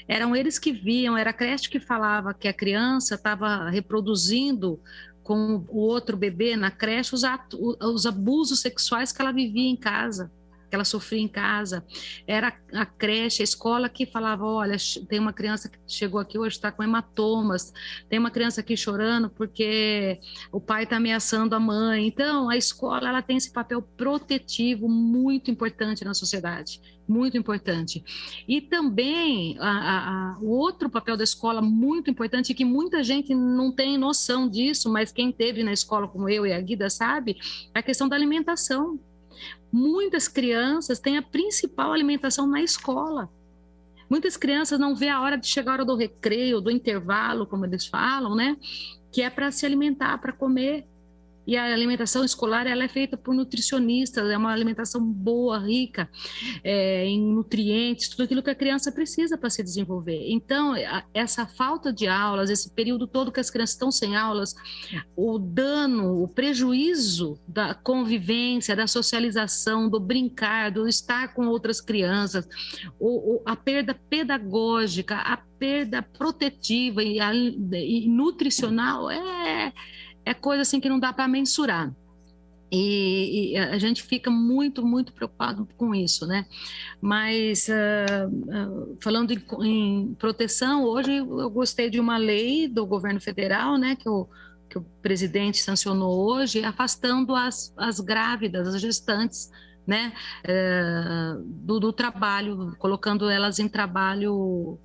Eram eles que viam, era a creche que falava que a criança estava reproduzindo com o outro bebê na creche os abusos sexuais que ela vivia em casa, que ela sofria em casa. Era a creche, a escola que falava, olha, tem uma criança que chegou aqui hoje, está com hematomas, tem uma criança aqui chorando porque o pai está ameaçando a mãe. Então, a escola, ela tem esse papel protetivo muito importante na sociedade, muito importante. E também, o outro papel da escola muito importante, que muita gente não tem noção disso, mas quem esteve na escola como eu e a Guida sabe, é a questão da alimentação. Muitas crianças têm a principal alimentação na escola. Muitas crianças não vê a hora de chegar a hora do recreio, do intervalo, como eles falam, né? Que é para se alimentar, para comer. E a alimentação escolar, ela é feita por nutricionistas, é uma alimentação boa, rica em nutrientes, tudo aquilo que a criança precisa para se desenvolver. Então, essa falta de aulas, esse período todo que as crianças estão sem aulas, o dano, o prejuízo da convivência, da socialização, do brincar, do estar com outras crianças, a perda pedagógica, a perda protetiva e nutricional é coisa assim que não dá para mensurar. E a gente fica muito, muito preocupado com isso, né? Mas, falando em proteção, hoje eu gostei de uma lei do governo federal, né, que o presidente sancionou hoje, afastando as grávidas, as gestantes, né, do trabalho, colocando elas em trabalho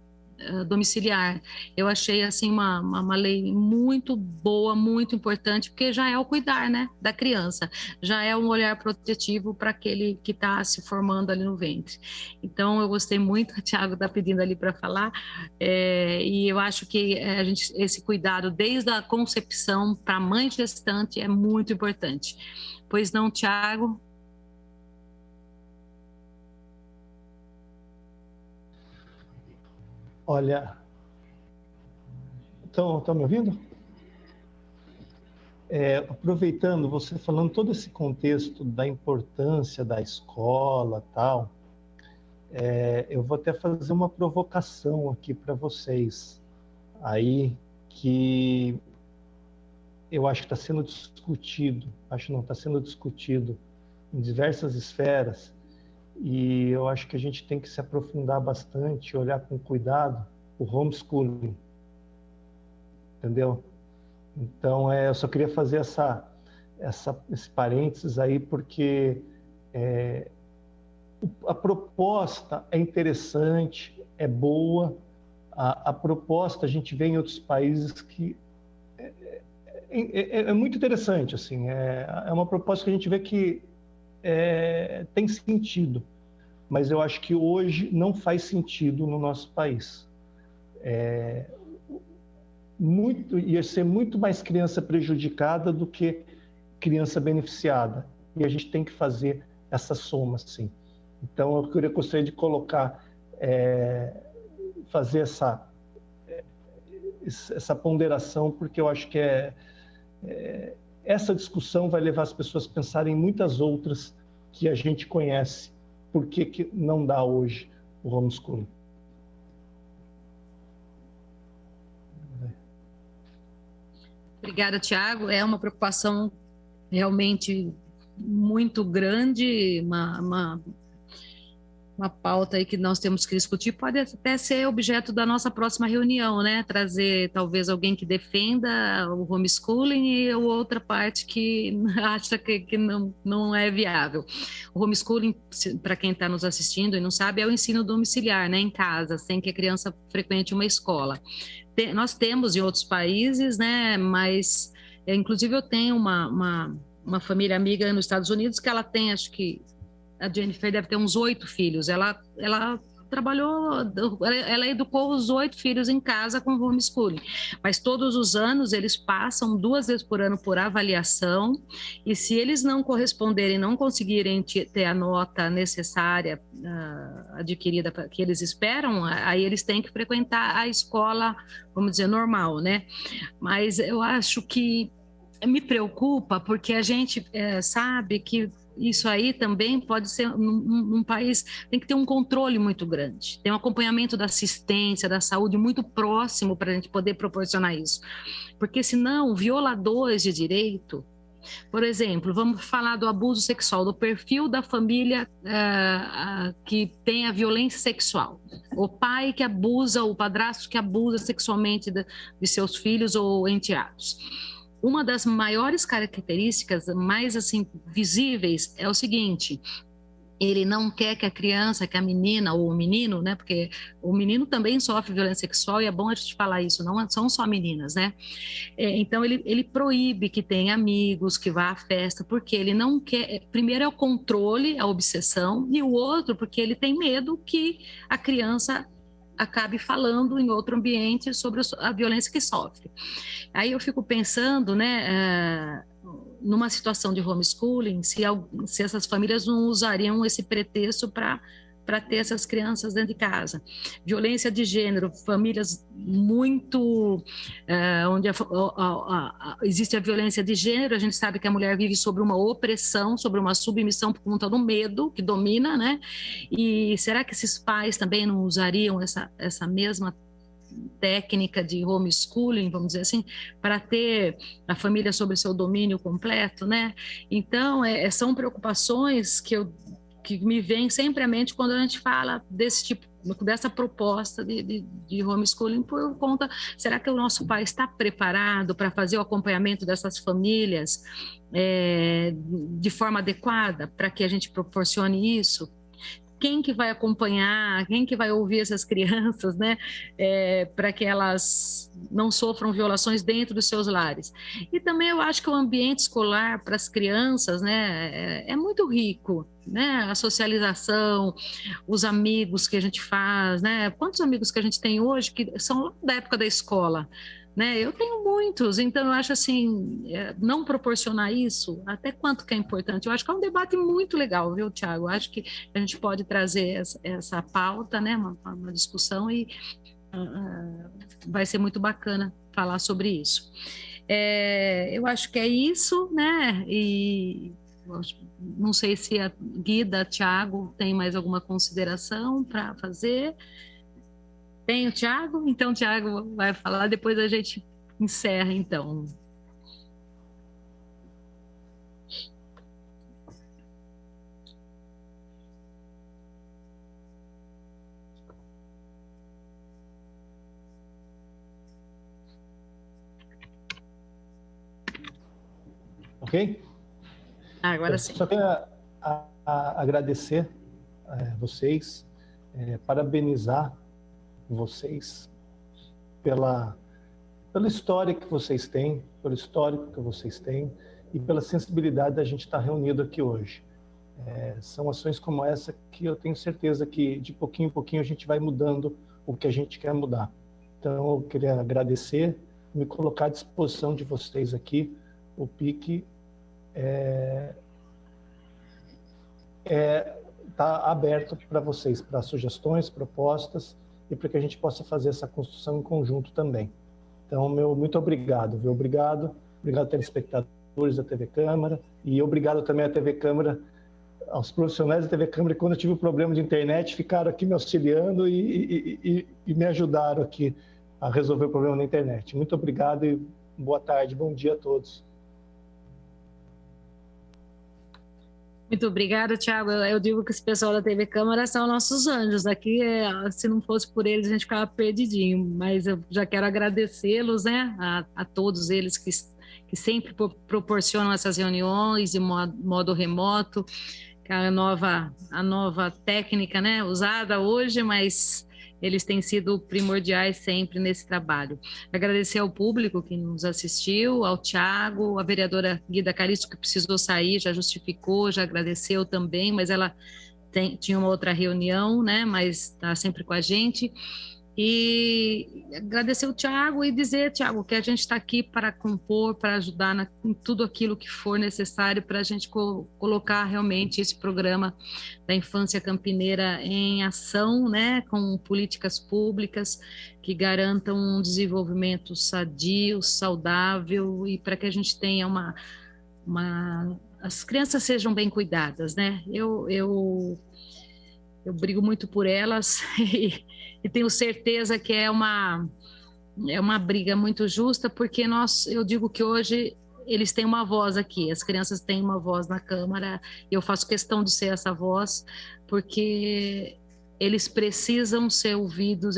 domiciliar. Eu achei assim uma lei muito boa, muito importante, porque já é o cuidar, né, da criança, já é um olhar protetivo para aquele que está se formando ali no ventre. Então eu gostei muito, o Thiago está pedindo ali para falar, e eu acho que esse cuidado desde a concepção para a mãe gestante é muito importante. Pois não, Thiago? Olha, estão me ouvindo? Aproveitando, você falando todo esse contexto da importância da escola, tal, eu vou até fazer uma provocação aqui para vocês, aí que eu acho que está sendo discutido, está sendo discutido em diversas esferas, e eu acho que a gente tem que se aprofundar bastante, olhar com cuidado o homeschooling, entendeu? Então, eu só queria fazer esse parênteses aí, porque a proposta é interessante, é boa, a proposta a gente vê em outros países que é muito interessante, assim, é uma proposta que a gente vê que tem sentido, mas eu acho que hoje não faz sentido no nosso país. Ia ser muito mais criança prejudicada do que criança beneficiada, e a gente tem que fazer essa soma, assim. Então, eu gostaria de colocar, fazer essa ponderação, porque eu acho que essa discussão vai levar as pessoas a pensarem em muitas outras que a gente conhece. Por que não dá hoje o homeschooling? Obrigada, Thiago. É uma preocupação realmente muito grande, uma pauta aí que nós temos que discutir, pode até ser objeto da nossa próxima reunião, né? Trazer talvez alguém que defenda o homeschooling e outra parte que acha que não é viável. O homeschooling, para quem está nos assistindo e não sabe, é o ensino domiciliar, né? Em casa, sem que a criança frequente uma escola. Nós temos em outros países, né? Mas, inclusive, eu tenho uma família amiga nos Estados Unidos que ela tem, acho que a Jennifer deve ter uns 8 filhos. Ela trabalhou, ela educou os 8 filhos em casa com homeschooling. Mas todos os anos eles passam 2 vezes por ano por avaliação, e se eles não corresponderem, não conseguirem ter a nota necessária adquirida que eles esperam, aí eles têm que frequentar a escola, vamos dizer, normal, né? Mas eu acho que me preocupa porque a gente sabe que isso aí também pode ser um país, tem que ter um controle muito grande, tem um acompanhamento da assistência, da saúde muito próximo para a gente poder proporcionar isso, porque senão violadores de direito, por exemplo, vamos falar do abuso sexual, do perfil da família que tem a violência sexual, o pai que abusa, o padrasto que abusa sexualmente de seus filhos ou enteados. Uma das maiores características, mais assim visíveis, é o seguinte: ele não quer que a criança, que a menina ou o menino, né? Porque o menino também sofre violência sexual e é bom a gente falar isso, não são só meninas, né? Então ele proíbe que tenha amigos, que vá à festa, porque ele não quer. Primeiro é o controle, a obsessão, e o outro porque ele tem medo que a criança acabe falando em outro ambiente sobre a violência que sofre. Aí eu fico pensando, né, numa situação de homeschooling, se essas famílias não usariam esse pretexto para ter essas crianças dentro de casa. Violência de gênero, famílias muito onde existe a violência de gênero, a gente sabe que a mulher vive sobre uma opressão, sobre uma submissão por conta do medo que domina, né? E será que esses pais também não usariam essa mesma técnica de homeschooling, vamos dizer assim, para ter a família sob seu domínio completo, né? Então, são preocupações que me vêm sempre à mente quando a gente fala dessa proposta de homeschooling, por conta, será que o nosso país está preparado para fazer o acompanhamento dessas famílias de forma adequada, para que a gente proporcione isso? Quem que vai acompanhar, quem que vai ouvir essas crianças, né, para que elas não sofram violações dentro dos seus lares. E também eu acho que o ambiente escolar para as crianças, né, é muito rico, né, a socialização, os amigos que a gente faz, né, quantos amigos que a gente tem hoje que são da época da escola, né? Eu tenho muitos, então eu acho assim, não proporcionar isso, até quanto que é importante. Eu acho que é um debate muito legal, viu, Tiago? Eu acho que a gente pode trazer essa pauta, né, uma discussão, e vai ser muito bacana falar sobre isso. Eu acho que é isso, né? E não sei se a Guida, Tiago, tem mais alguma consideração para fazer. Tem o Tiago? Então o Tiago vai falar, depois a gente encerra, então. Ok? Agora sim. Só tenho a agradecer vocês, parabenizar vocês pela história que vocês têm, pelo histórico que vocês têm e pela sensibilidade da gente estar reunido aqui hoje. São ações como essa que eu tenho certeza que de pouquinho em pouquinho a gente vai mudando o que a gente quer mudar. Então eu queria agradecer, me colocar à disposição de vocês aqui. O PIC está aberto para vocês, para sugestões, propostas, e para que a gente possa fazer essa construção em conjunto também. Então, muito obrigado, viu? Obrigado telespectadores da TV Câmara, e obrigado também à TV Câmara, aos profissionais da TV Câmara, que quando eu tive um problema de internet, ficaram aqui me auxiliando e me ajudaram aqui a resolver o problema na internet. Muito obrigado e boa tarde, bom dia a todos. Muito obrigada, Thiago. Eu digo que esse pessoal da TV Câmara são nossos anjos. Aqui, se não fosse por eles, a gente ficava perdidinho. Mas eu já quero agradecê-los, né, a todos eles que sempre proporcionam essas reuniões de modo remoto, que é a nova técnica, né, usada hoje, mas eles têm sido primordiais sempre nesse trabalho. Agradecer ao público que nos assistiu, ao Thiago, a vereadora Guida Caristo, que precisou sair, já justificou, já agradeceu também, mas ela tinha uma outra reunião, né, mas está sempre com a gente. E agradecer o Thiago e dizer, Thiago, que a gente está aqui para compor, para ajudar em tudo aquilo que for necessário para a gente colocar realmente esse programa da infância campineira em ação, né, com políticas públicas que garantam um desenvolvimento sadio, saudável e para que a gente tenha as crianças sejam bem cuidadas, né? Eu brigo muito por elas e tenho certeza que é uma briga muito justa, porque eu digo que hoje eles têm uma voz aqui, as crianças têm uma voz na Câmara, e eu faço questão de ser essa voz, porque eles precisam ser ouvidos,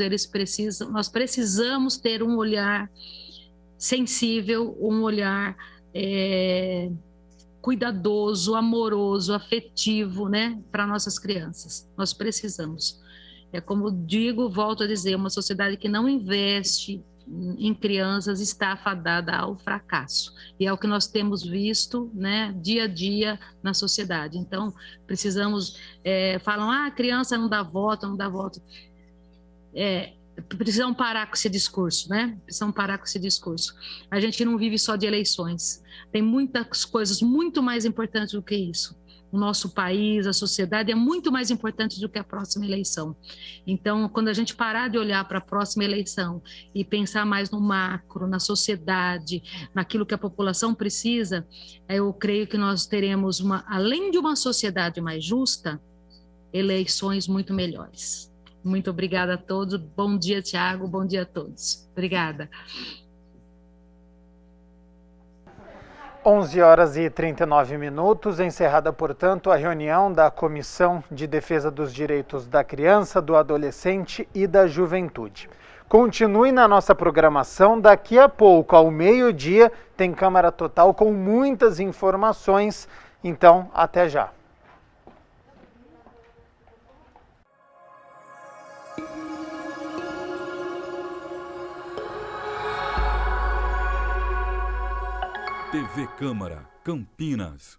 nós precisamos ter um olhar sensível, um olhar cuidadoso, amoroso, afetivo, né, para nossas crianças. Nós precisamos. É como digo, volto a dizer, uma sociedade que não investe em crianças está afadada ao fracasso. E é o que nós temos visto, né, dia a dia na sociedade. Então, precisamos, falam, a criança não dá voto, não dá voto. Precisam parar com esse discurso, né? Precisam parar com esse discurso. A gente não vive só de eleições. Tem muitas coisas muito mais importantes do que isso. O nosso país, a sociedade é muito mais importante do que a próxima eleição. Então, quando a gente parar de olhar para a próxima eleição e pensar mais no macro, na sociedade, naquilo que a população precisa, eu creio que nós teremos, além de uma sociedade mais justa, eleições muito melhores. Muito obrigada a todos. Bom dia, Thiago. Bom dia a todos. Obrigada. 11h39, encerrada, portanto, a reunião da Comissão de Defesa dos Direitos da Criança, do Adolescente e da Juventude. Continue na nossa programação. Daqui a pouco, ao meio-dia, tem Câmara Total com muitas informações. Então, até já. TV Câmara, Campinas.